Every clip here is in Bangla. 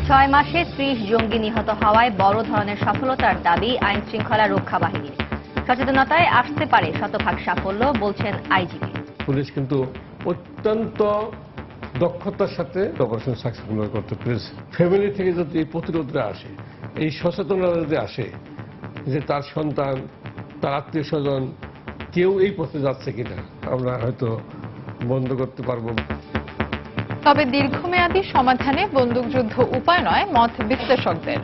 6 মাসে 30 জঙ্গি নিহত হওয়ায় বড় ধরনের সফলতার দাবি আইন শৃঙ্খলা রক্ষা বাহিনীর। সচেতনতায় আসতে পারে শতভাগ সাফল্য বলছেন আইজিপি। পুলিশ কিন্তু অত্যন্ত দক্ষতার সাথে অপারেশন সাকসেসফুল করতে পেরেছে। ফ্যামিলি থেকে যদি এই প্রতিরোধটা আসে, এই সচেতনতা যদি আসে যে তার সন্তান, তার আত্মীয় স্বজন কেউ এই পথে যাচ্ছে কিনা, আমরা হয়তো বন্ধ করতে পারবো। তবে দীর্ঘমেয়াদী সমাধানে বন্দুকযুদ্ধ উপায় নয় মত বিশ্লেষকদের।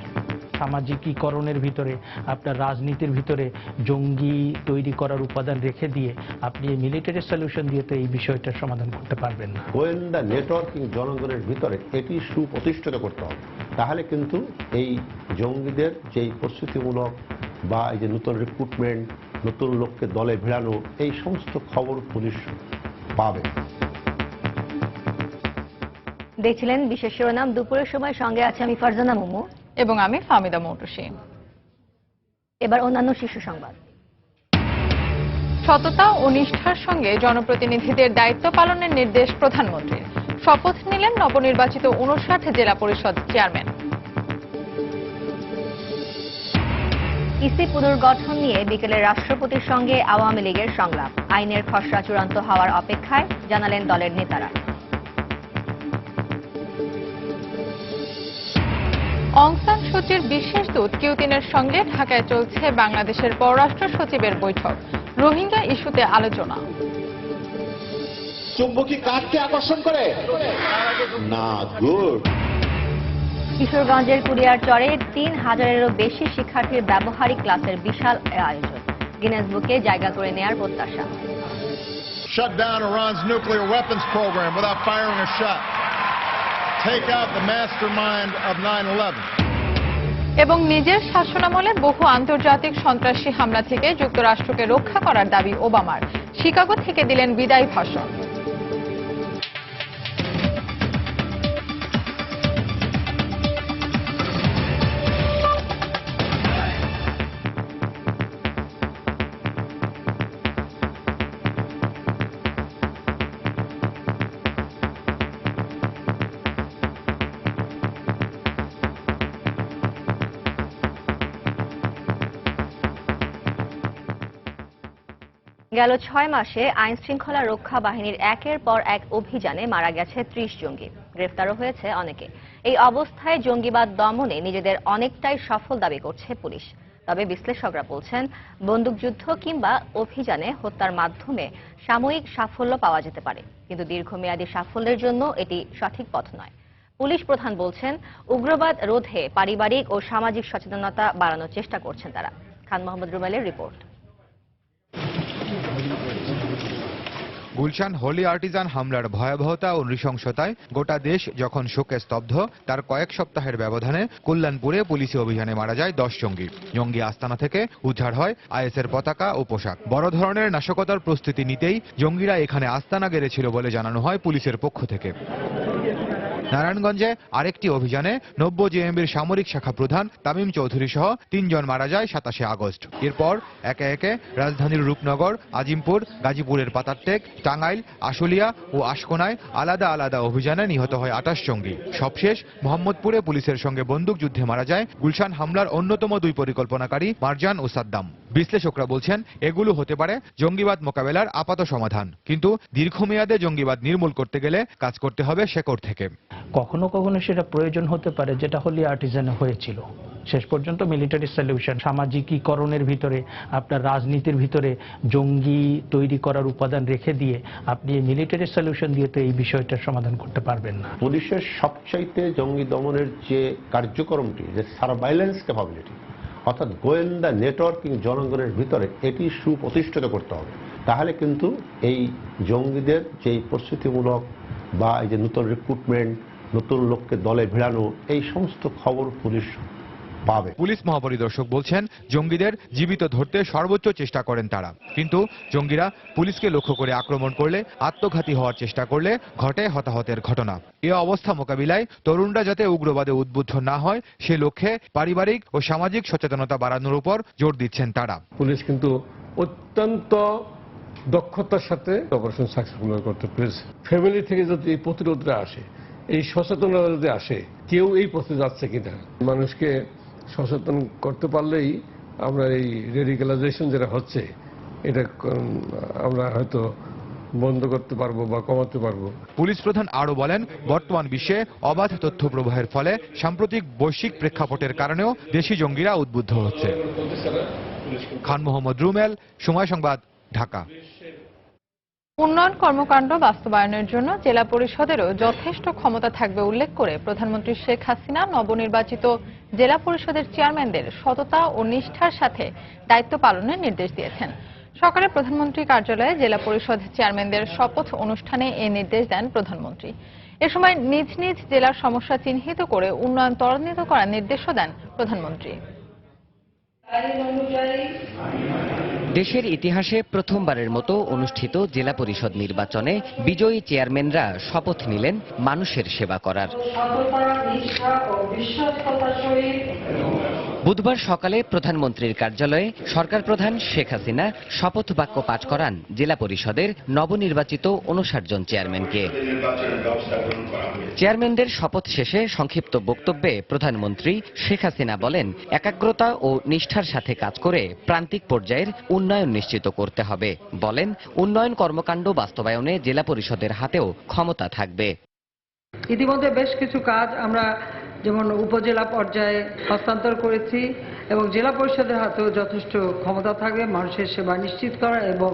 সামাজিকীকরণের ভিতরে, আপনার রাজনীতির ভিতরে জঙ্গি তৈরি করার উপাদান রেখে দিয়ে আপনি মিলিটারি সলিউশন দিয়ে তো এই বিষয়টার সমাধান করতে পারবেন না। গোয়েন্দা নেটওয়ার্কিং জনগণের ভিতরে এটি সুপ্রতিষ্ঠিত করতে হবে। তাহলে কিন্তু এই জঙ্গিদের যেই প্রস্তুতিমূলক বা এই যে নতুন রিক্রুটমেন্ট, নতুন লোককে দলে ভিড়ানো, এই সমস্ত খবর পুলিশ পাবে। দেখছিলেন বিশেষ শিরোনাম। দুপুরের সময় সঙ্গে আছে আমি ফারজানা মুমু এবং আমি ফাহমিদা মৌটুসী। এবার অন্যান্য শীর্ষ সংবাদ। সততা ও নিষ্ঠার সঙ্গে জনপ্রতিনিধিদের দায়িত্ব পালনের নির্দেশ প্রধানমন্ত্রীর। শপথ নিলেন নবনির্বাচিত 59 জেলা পরিষদ চেয়ারম্যান। ইসি পুনর্গঠন নিয়ে বিকেলে রাষ্ট্রপতির সঙ্গে আওয়ামী লীগের সংলাপ। আইনের খসড়া চূড়ান্ত হওয়ার অপেক্ষায়, জানালেন দলের নেতারা। অং সান সুচির বিশেষ দূত কিউতিনের সঙ্গে ঢাকায় চলছে বাংলাদেশের পররাষ্ট্র সচিবের বৈঠক। রোহিঙ্গা ইস্যুতে আলোচনা। চুম্বকী কাঠকে আকর্ষণ করে না, গুড। কিশোরগঞ্জের কুরিয়ারচরে 3000-এরও বেশি শিক্ষার্থীর ব্যবহারিক ক্লাসের বিশাল আয়োজন। গিনেস বুকে জায়গা করে নেয়ার প্রত্যাশা। Shut down Iran's nuclear weapons program without firing a shot. Take out the mastermind of 9/11. এবং নিজের শাসনামলে বহু আন্তর্জাতিক সন্ত্রাসী হামলা থেকে যুক্তরাষ্ট্রকে রক্ষা করার দাবি ওবামার। শিকাগো থেকে দিলেন বিদায়ী ভাষণ। গেল 6 মাসে আইন শৃঙ্খলা রক্ষা বাহিনীর একের পর এক অভিযানে মারা গেছে 30 জঙ্গি। গ্রেফতারও হয়েছে অনেকে। এই অবস্থায় জঙ্গিবাদ দমনে নিজেদের অনেকটাই সফল দাবি করছে পুলিশ। তবে বিশ্লেষকরা বলছেন, বন্দুকযুদ্ধ কিংবা অভিযানে হত্যার মাধ্যমে সাময়িক সাফল্য পাওয়া যেতে পারে, কিন্তু দীর্ঘমেয়াদী সাফল্যের জন্য এটি সঠিক পথ নয়। পুলিশ প্রধান বলছেন, উগ্রবাদ রোধে পারিবারিক ও সামাজিক সচেতনতা বাড়ানোর চেষ্টা করছেন তারা। খান মোহাম্মদ রুমেলের রিপোর্ট। গুলশান হোলি আর্টিজান হামলার ভয়াবহতা ও নৃশংসতায় গোটা দেশ যখন শোকে স্তব্ধ, তার কয়েক সপ্তাহের ব্যবধানে কল্যাণপুরে পুলিশি অভিযানে মারা যায় 10 জঙ্গি। জঙ্গি আস্তানা থেকে উদ্ধার হয় আইএসের পতাকা ও পোশাক। বড় ধরনের নাশকতার প্রস্তুতি নিতেই জঙ্গিরা এখানে আস্তানা গেড়েছিল বলে জানানো হয় পুলিশের পক্ষ থেকে। নারায়ণগঞ্জে আরেকটি অভিযানে 90 জেএমবির সামরিক শাখা প্রধান তামিম চৌধুরী সহ 3 জন মারা যায় 27 আগস্ট। এরপর একে একে রাজধানীর রূপনগর, আজিমপুর, গাজীপুরের পাতারটেক, টাঙ্গাইল, আশুলিয়া ও আশকোনায় আলাদা আলাদা অভিযানে নিহত হয় 28 জঙ্গি। সবশেষ মোহাম্মদপুরে পুলিশের সঙ্গে বন্দুকযুদ্ধে মারা যায় গুলশান হামলার অন্যতম 2 পরিকল্পনাকারী মারজান ও সাদ্দাম। বিশ্লেষকরা বলছেন, এগুলো হতে পারে জঙ্গিবাদ মোকাবেলার আপাত সমাধান, কিন্তু দীর্ঘমেয়াদে জঙ্গিবাদ নির্মূল করতে গেলে কাজ করতে হবে শেকড় থেকে। কখনো কখনো সেটা প্রয়োজন হতে পারে, যেটা হোলি আর্টিজানে হয়েছিল। শেষ পর্যন্ত মিলিটারি সলিউশন, সামাজিকীকরণের ভিতরে, আপনার রাজনীতির ভিতরে জঙ্গি তৈরি করার উপাদান রেখে দিয়ে আপনি মিলিটারি সলিউশন দিয়ে তো এই বিষয়টার সমাধান করতে পারবেন না। পুলিশের সবচাইতে জঙ্গি দমনের যে কার্যক্রমটি, যে সার্ভাইলেন্স ক্যাপাবিলিটি, অর্থাৎ গোয়েন্দা নেটওয়ার্কিং জনগণের ভিতরে, এটি সুপ্রতিষ্ঠিত করতে হবে। তাহলে কিন্তু এই জঙ্গিদের যেই প্রস্তুতিমূলক বা এই যে নতুন রিক্রুটমেন্ট, নতুন লোককে দলে ভিড়ানো, এই সমস্ত খবর পুলিশ পাবে। পুলিশ মহাপরিদর্শক বলছেন, জঙ্গিদের জীবিত ধরতে সর্বোচ্চ চেষ্টা করেন তারা, কিন্তু জঙ্গিরা পুলিশকে লক্ষ্য করে আক্রমণ করলে, আত্মঘাতী হওয়ার চেষ্টা করলে ঘটে হতাহতের ঘটনা। এ অবস্থা মোকাবিলায় তরুণরা যাতে উগ্রবাদে উদ্বুদ্ধ না হয়, সে লক্ষ্যে পারিবারিক ও সামাজিক সচেতনতা বাড়ানোর উপর জোর দিচ্ছেন তারা। পুলিশ কিন্তু অত্যন্ত দক্ষতার সাথে অপারেশন সাকসেসফুল করতে পেরেছে। ফ্যামিলি থেকে যদি এই প্রতিরোধটা আসে, এই সচেতনতা যদি আসে, কেউ এই পথে যাচ্ছে কিনা, মানুষকে সচেতন করতে পারলেই আমরা এই রেডিক্যালাইজেশন যেটা হচ্ছে এটা আমরা হয়তো বন্ধ করতে পারবো বা কমাতে পারবো। পুলিশ প্রধান আরও বলেন, বর্তমান বিশ্বে অবাধ তথ্য প্রবাহের ফলে সাম্প্রতিক বৈশ্বিক প্রেক্ষাপটের কারণেও দেশি জঙ্গিরা উদ্বুদ্ধ হচ্ছে। খান মোহাম্মদ রুমেল, সময় সংবাদ, ঢাকা। উন্নয়ন কর্মকাণ্ড বাস্তবায়নের জন্য জেলা পরিষদেরও যথেষ্ট ক্ষমতা থাকবে উল্লেখ করে প্রধানমন্ত্রী শেখ হাসিনা নবনির্বাচিত জেলা পরিষদের চেয়ারম্যানদের সততা ও নিষ্ঠার সাথে দায়িত্ব পালনের নির্দেশ দিয়েছেন। সকালে প্রধানমন্ত্রী কার্যালয়ে জেলা পরিষদ চেয়ারম্যানদের শপথ অনুষ্ঠানে এই নির্দেশ দেন প্রধানমন্ত্রী। এ সময় নিজ নিজ জেলার সমস্যা চিহ্নিত করে উন্নয়ন ত্বরান্বিত করার নির্দেশও দেন প্রধানমন্ত্রী। দেশের ইতিহাসে প্রথমবারের মতো অনুষ্ঠিত জেলা পরিষদ নির্বাচনে বিজয়ী চেয়ারম্যানরা শপথ নিলেন মানুষের সেবা করার। বুধবার সকালে প্রধানমন্ত্রীর কার্যালয়ে সরকার প্রধান শেখ হাসিনা শপথ বাক্য পাঠ করান জেলা পরিষদের নবনির্বাচিত 59 জন চেয়ারম্যানকে। চেয়ারম্যানদের শপথ শেষে সংক্ষিপ্ত বক্তব্যে প্রধানমন্ত্রী শেখ হাসিনা বলেন, একাগ্রতা ও নিষ্ঠার সাথে কাজ করে প্রান্তিক পর্যায়ের উন্নয়ন নিশ্চিত করতে হবে। বলেন, উন্নয়ন কর্মকাণ্ড বাস্তবায়নে জেলা পরিষদের হাতেও ক্ষমতা থাকবে। ইতিমধ্যে বেশ কিছু কাজ আমরা যেমন উপজেলা পর্যায়ে হস্তান্তর করেছি এবং জেলা পরিষদের হাতেও যথেষ্ট ক্ষমতা থাকবে মানুষের সেবা নিশ্চিত করা এবং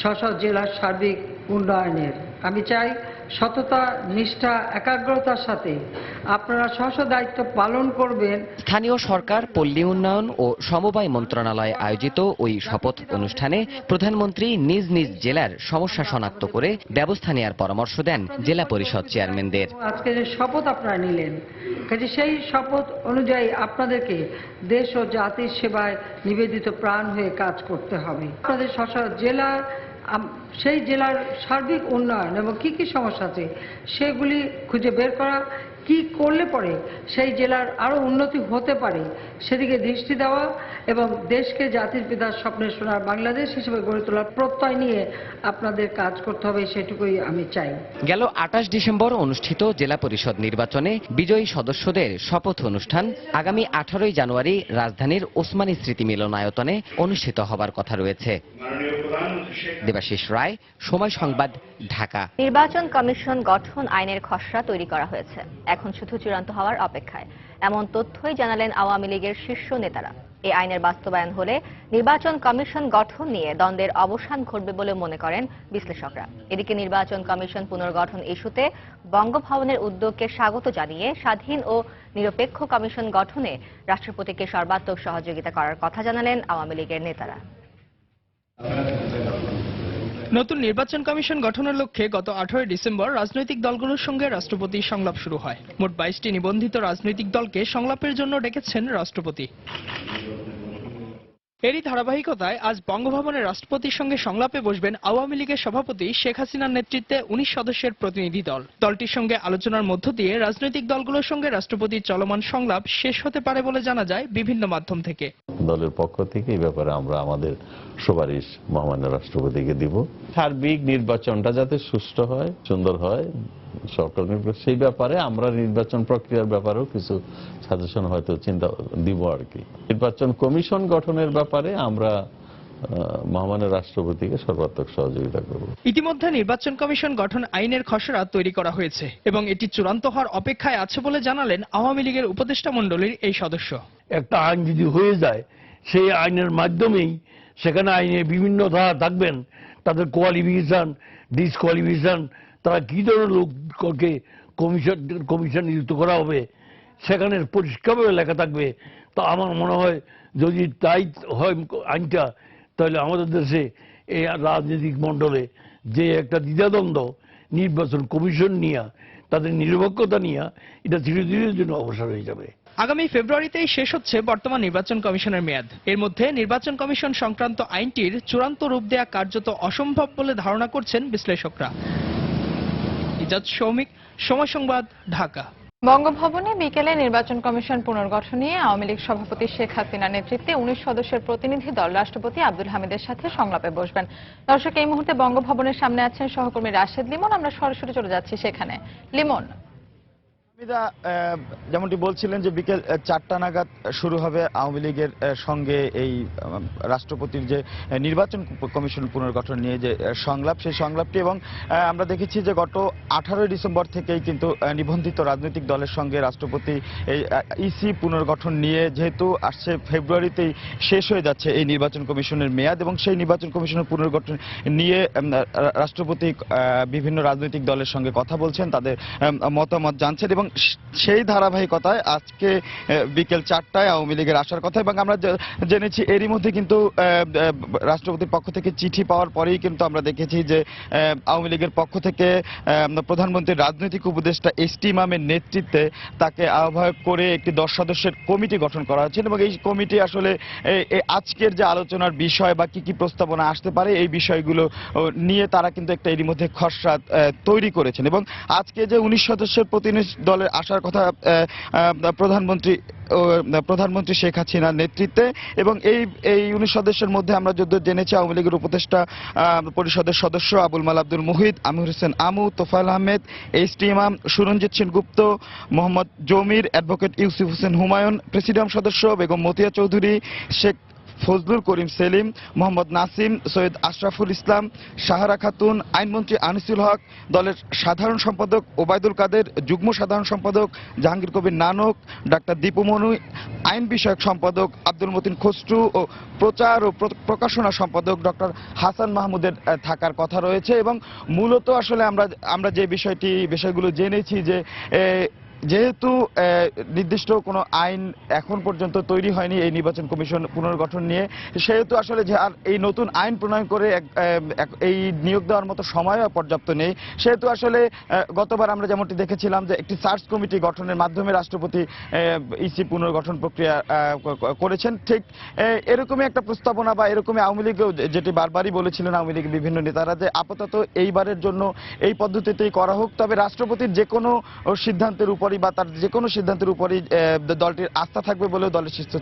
স্ব জেলার সার্বিক উন্নয়নের। আমি চাই সততা, নিষ্ঠা, একাগ্রতার সাথে আপনারা স্ব দায়িত্ব পালন করবেন। স্থানীয় সরকার, পল্লী উন্নয়ন ও সমবায় মন্ত্রণালয় আয়োজিত ওই শপথ অনুষ্ঠানে প্রধানমন্ত্রী নিজ নিজ জেলার সমস্যা শনাক্ত করে ব্যবস্থা নেওয়ার পরামর্শ দেন জেলা পরিষদ চেয়ারম্যানদের। আজকে যে শপথ আপনারা নিলেন, কাজে সেই শপথ অনুযায়ী আপনাদেরকে দেশ ও জাতির সেবায় নিবেদিত প্রাণ হয়ে কাজ করতে হবে। আপনাদের স্ব জেলা, সেই জেলার সার্বিক উন্নয়ন এবং কি কি সমস্যা আছে সেগুলি খুঁজে বের করা, কি করলে পরে সেই জেলার আরো উন্নতি হতে পারে সেদিকে দৃষ্টি দেওয়া এবং দেশকে জাতির পিতার স্বপ্নের সোনার বাংলাদেশ হিসেবে গড়ে তোলার প্রত্যয় নিয়ে আপনাদের কাজ করতে হবে, সেটুকুই আমি চাই। গেল 28 ডিসেম্বর অনুষ্ঠিত জেলা পরিষদ নির্বাচনে বিজয়ী সদস্যদের শপথ অনুষ্ঠান আগামী 18 জানুয়ারি রাজধানীর ওসমানী স্মৃতি মিলনায়তনে অনুষ্ঠিত হবার কথা রয়েছে। দেবাশিস রায়, সময় সংবাদ, ঢাকা। নির্বাচন কমিশন গঠন আইনের খসড়া তৈরি করা হয়েছে, এখন শুধু চূড়ান্ত হওয়ার অপেক্ষায়, এমন তথ্যই জানালেন আওয়ামী লীগের শীর্ষ নেতারা। এই আইনের বাস্তবায়ন হলে নির্বাচন কমিশন গঠন নিয়ে দ্বন্দ্বের অবসান ঘটবে বলে মনে করেন বিশ্লেষকরা। এদিকে নির্বাচন কমিশন পুনর্গঠন ইস্যুতে বঙ্গভবনের উদ্যোগকে স্বাগত জানিয়ে স্বাধীন ও নিরপেক্ষ কমিশন গঠনে রাষ্ট্রপতিকে সর্বাত্মক সহযোগিতা করার কথা জানালেন আওয়ামী লীগের নেতারা। নতুন নির্বাচন কমিশন গঠনের লক্ষ্যে গত 18 ডিসেম্বর রাজনৈতিক দলগুলোর সঙ্গে রাষ্ট্রপতির সংলাপ শুরু হয়। মোট 22টি নিবন্ধিত রাজনৈতিক দলকে সংলাপের জন্য ডেকেছেন রাষ্ট্রপতি। এরই ধারাবাহিকতায় আজ বঙ্গভবনে রাষ্ট্রপতির সঙ্গে সংলাপে বসবেন আওয়ামী লীগের সভাপতি শেখ হাসিনার নেতৃত্বে 19 সদস্যের প্রতিনিধি দল। দলটির সঙ্গে আলোচনার মধ্য দিয়ে রাজনৈতিক দলগুলোর সঙ্গে রাষ্ট্রপতির চলমান সংলাপ শেষ হতে পারে বলে জানা যায় বিভিন্ন মাধ্যম থেকে। দলের পক্ষ থেকে এই ব্যাপারে আমরা আমাদের সুপারিশ মহামান্য রাষ্ট্রপতিকে দিব। সার্বিক নির্বাচনটা যাতে সুষ্ঠু হয়, সুন্দর হয়, সরকার নির্বাচন, সেই ব্যাপারে আমরা নির্বাচন প্রক্রিয়ার ব্যাপারেও কিছু সাজেশন হয়তো চিন্তা দিব আর কি। নির্বাচন কমিশন গঠনের ব্যাপারে আমরা মহামান্য রাষ্ট্রপতিকে সর্বাত্মক সহযোগিতা করব। ইতিমধ্যে নির্বাচন কমিশন গঠন আইনের খসড়া তৈরি করা হয়েছে এবং এটি চূড়ান্ত হওয়ার অপেক্ষায় আছে বলে জানালেন আওয়ামী লীগের উপদেষ্টা মণ্ডলীর এই সদস্য। একটা আইন যদি হয়ে যায়, সেই আইনের মাধ্যমেই সেখানে আইনে বিভিন্ন ধারা থাকবেন, তাদের কোয়ালিফিকেশন, ডিসকোয়ালিফিকেশন, তারা কি ধরনের লোককে কমিশন নিযুক্ত করা হবে, সেখানে পরিষ্কারভাবে লেখা থাকবে। তো আমার মনে হয় যদি তাই হয় আইনটা, তাহলে আমাদের দেশে এই রাজনৈতিক মণ্ডলে যে একটা দ্বিধাদ্বন্দ্ব নির্বাচন কমিশন নিয়ে, তাদের নিরপেক্ষতা নিয়ে, এটা ধীরে ধীরে জন্য অবসর হয়ে যাবে। আগামী ফেব্রুয়ারিতেই শেষ হচ্ছে বর্তমান নির্বাচন কমিশনের মেয়াদ। এর মধ্যে নির্বাচন কমিশন সংক্রান্ত আইনটির চূড়ান্ত রূপ দেয়া কার্যত অসম্ভব বলে ধারণা করছেন বিশ্লেষকরা। ইজাজ সৌমিক, সময় সংবাদ, ঢাকা। বঙ্গভবনে বিকেলে নির্বাচন কমিশন পুনর্গঠন নিয়ে আওয়ামী লীগ সভাপতি শেখ হাসিনার নেতৃত্বে 19 সদস্যের প্রতিনিধি দল রাষ্ট্রপতি আব্দুল হামিদের সাথে সংলাপে বসবেন। দর্শক, এই মুহূর্তে বঙ্গভবনের সামনে আছেন সহকর্মী রাশেদ লিমন। আমরা সরাসরি চলে যাচ্ছি সেখানে। লিমন। যেমনটি বলছিলেন যে বিকেল 4টা নাগাদ শুরু হবে আওয়ামী লীগের সঙ্গে এই রাষ্ট্রপতির যে নির্বাচন কমিশন পুনর্গঠন নিয়ে যে সংলাপ, সেই সংলাপটি, এবং আমরা দেখেছি যে গত 18 ডিসেম্বর থেকেই কিন্তু নিবন্ধিত রাজনৈতিক দলের সঙ্গে রাষ্ট্রপতি এই ইসি পুনর্গঠন নিয়ে, যেহেতু আসছে ফেব্রুয়ারিতেই শেষ হয়ে যাচ্ছে এই নির্বাচন কমিশনের মেয়াদ, এবং সেই নির্বাচন কমিশনের পুনর্গঠন নিয়ে রাষ্ট্রপতি বিভিন্ন রাজনৈতিক দলের সঙ্গে কথা বলছেন, তাদের মতামত জানছেন, এবং সেই ধারাবাহিকতায় আজকে বিকেল 4টায় আওয়ামী লীগের আসার কথা। এবং আমরা জেনেছি এরই মধ্যে কিন্তু রাষ্ট্রপতির পক্ষ থেকে চিঠি পাওয়ার পরেই কিন্তু আমরা দেখেছি যে আওয়ামী লীগের পক্ষ থেকে প্রধানমন্ত্রীর রাজনৈতিক উপদেষ্টা এসটি ইমামের নেতৃত্বে তাকে আহ্বায়ক করে একটি 10 সদস্যের কমিটি গঠন করা হয়েছে, এবং এই কমিটি আসলে আজকের যে আলোচনার বিষয় বা কি কি প্রস্তাবনা আসতে পারে এই বিষয়গুলো নিয়ে তারা কিন্তু একটা এরই মধ্যে খসড়া তৈরি করেছেন। এবং আজকে যে 19 সদস্যের প্রতিনিধি দলের আসার কথা প্রধানমন্ত্রী শেখ হাসিনার নেতৃত্বে, এবং এই 19 সদস্যের মধ্যে আমরা যদিও জেনেছি আওয়ামী লীগের উপদেষ্টা পরিষদের সদস্য আবুল মাল আব্দুল মুহিত, আমির হোসেন আমু, তোফায়েল আহমেদ, এসটি ইমাম, সুরঞ্জিত সেন গুপ্ত, মোহাম্মদ জমির, অ্যাডভোকেট ইউসুফ হোসেন হুমায়ুন, প্রেসিডিয়াম সদস্য বেগম মতিয়া চৌধুরী, শেখ ফজলুল করিম সেলিম, মোহাম্মদ নাসিম, সৈয়দ আশরাফুল ইসলাম, সাহারা খাতুন, আইনমন্ত্রী আনিসুল হক, দলের সাধারণ সম্পাদক ওবায়দুল কাদের, যুগ্ম সাধারণ সম্পাদক জাহাঙ্গীর কবির নানক, ডাক্তার দীপু মনু, আইন বিষয়ক সম্পাদক আব্দুল মতিন খসরু ও প্রচার ও প্রকাশনা সম্পাদক ডক্টর হাসান মাহমুদের থাকার কথা রয়েছে। এবং মূলত আসলে আমরা যে বিষয়গুলো জেনেছি যে যেহেতু নির্দিষ্ট কোনো আইন এখন পর্যন্ত তৈরি হয়নি এই নির্বাচন কমিশন পুনর্গঠন নিয়ে, সেহেতু আসলে যে আর এই নতুন আইন প্রণয়ন করে এই নিয়োগ দেওয়ার মতো সময়ও পর্যাপ্ত নেই, সেহেতু আসলে গতবার আমরা যেমনটি দেখেছিলাম যে একটি সার্চ কমিটি গঠনের মাধ্যমে রাষ্ট্রপতি ইসি পুনর্গঠন প্রক্রিয়া করেছেন, ঠিক এরকমই একটা প্রস্তাবনা বা এরকমই আওয়ামী লীগও যেটি বারবারই বলেছিলেন আওয়ামী লীগের বিভিন্ন নেতারা যে আপাতত এইবারের জন্য এই পদ্ধতিতেই করা হোক, তবে রাষ্ট্রপতির যে কোনো সিদ্ধান্তের উপর বা তার যে কোনো সিদ্ধান্তের উপরই দলটির আস্থা থাকবে বলেও দলের শীর্ষ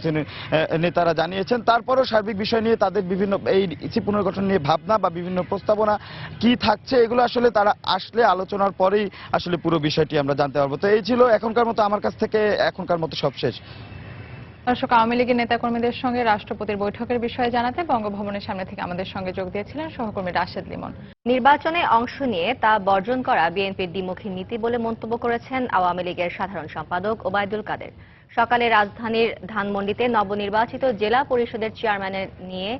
নেতারা জানিয়েছেন। তারপরও সার্বিক বিষয় নিয়ে তাদের বিভিন্ন এই ইসি পুনর্গঠন নিয়ে ভাবনা বা বিভিন্ন প্রস্তাবনা কি থাকছে এগুলো আসলে তারা আসলে আলোচনার পরেই আসলে পুরো বিষয়টি আমরা জানতে পারবো। তো এই ছিল এখনকার মতো আমার কাছ থেকে, এখনকার মতো সব শেষ। দর্শক, আওয়ামী লীগের নেতাকর্মীদের সঙ্গে রাষ্ট্রপতির বৈঠকের বিষয়ে জানাতে বঙ্গভবনের সামনে থেকে আমাদের সঙ্গে যোগ দিয়েছিলেন সহকর্মী রাশেদ লিমন। নির্বাচনে অংশ নিয়ে তা বর্জন করা বিএনপির দ্বিমুখী নীতি বলে মন্তব্য করেছেন আওয়ামী লীগের সাধারণ সম্পাদক ওবায়দুল কাদের। সকালে রাজধানীর ধানমন্ডিতে নবনির্বাচিত জেলা পরিষদের চেয়ারম্যানের নিয়ে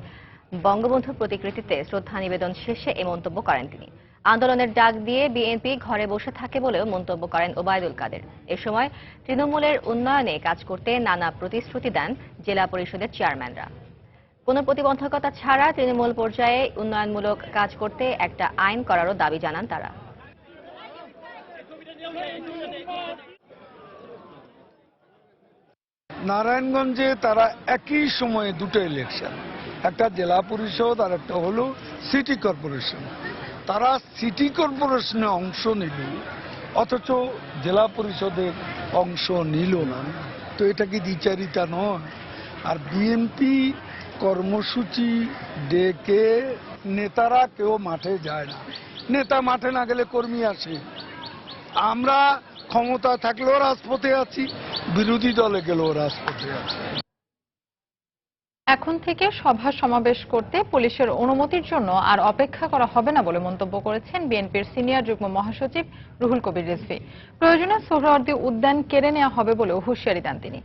বঙ্গবন্ধুর প্রতিকৃতিতে শ্রদ্ধা নিবেদন শেষে এ মন্তব্য করেন তিনি। আন্দোলনের ডাক দিয়ে বিএনপি ঘরে বসে থাকে বলেও মন্তব্য করেন ওবায়দুল কাদের। এ সময় তৃণমূলের উন্নয়নে কাজ করতে নানা প্রতিশ্রুতি দেন জেলা পরিষদের চেয়ারম্যানরা। কোনো প্রতিবন্ধকতা ছাড়া তৃণমূল পর্যায়ে উন্নয়নমূলক কাজ করতে একটা আইন করারও দাবি জানান তারা। নারায়ণগঞ্জে তারা একই সময়ে দুটো ইলেকশন, একটা জেলা পরিষদ আর একটা হলো সিটি কর্পোরেশন। তারা সিটি কর্পোরেশনে অংশ নিল অথচ জেলা পরিষদের অংশ নিল না, তো এটা কি দ্বিচারিতা নয়? আর বিএনপি কর্মসূচি ডেকে নেতারা কেউ মাঠে যায় না, নেতা মাঠে না গেলে কর্মী আসে। আমরা ক্ষমতা থাকলেও রাজপথে আছি, বিরোধী দলে গেলেও রাজপথে আছি। এখন থেকে সভা সমাবেশ করতে পুলিশের অনুমতির জন্য আর অপেক্ষা করা হবে না বলে মন্তব্য করেছেন বিএনপির সিনিয়র যুগ্ম মহাসচিব রুহুল কবির রিজভী। প্রয়োজনে সোহরাওয়ার্দী উদ্যান কেড়ে নেওয়া হবে বলেও হুঁশিয়ারি দেন তিনি।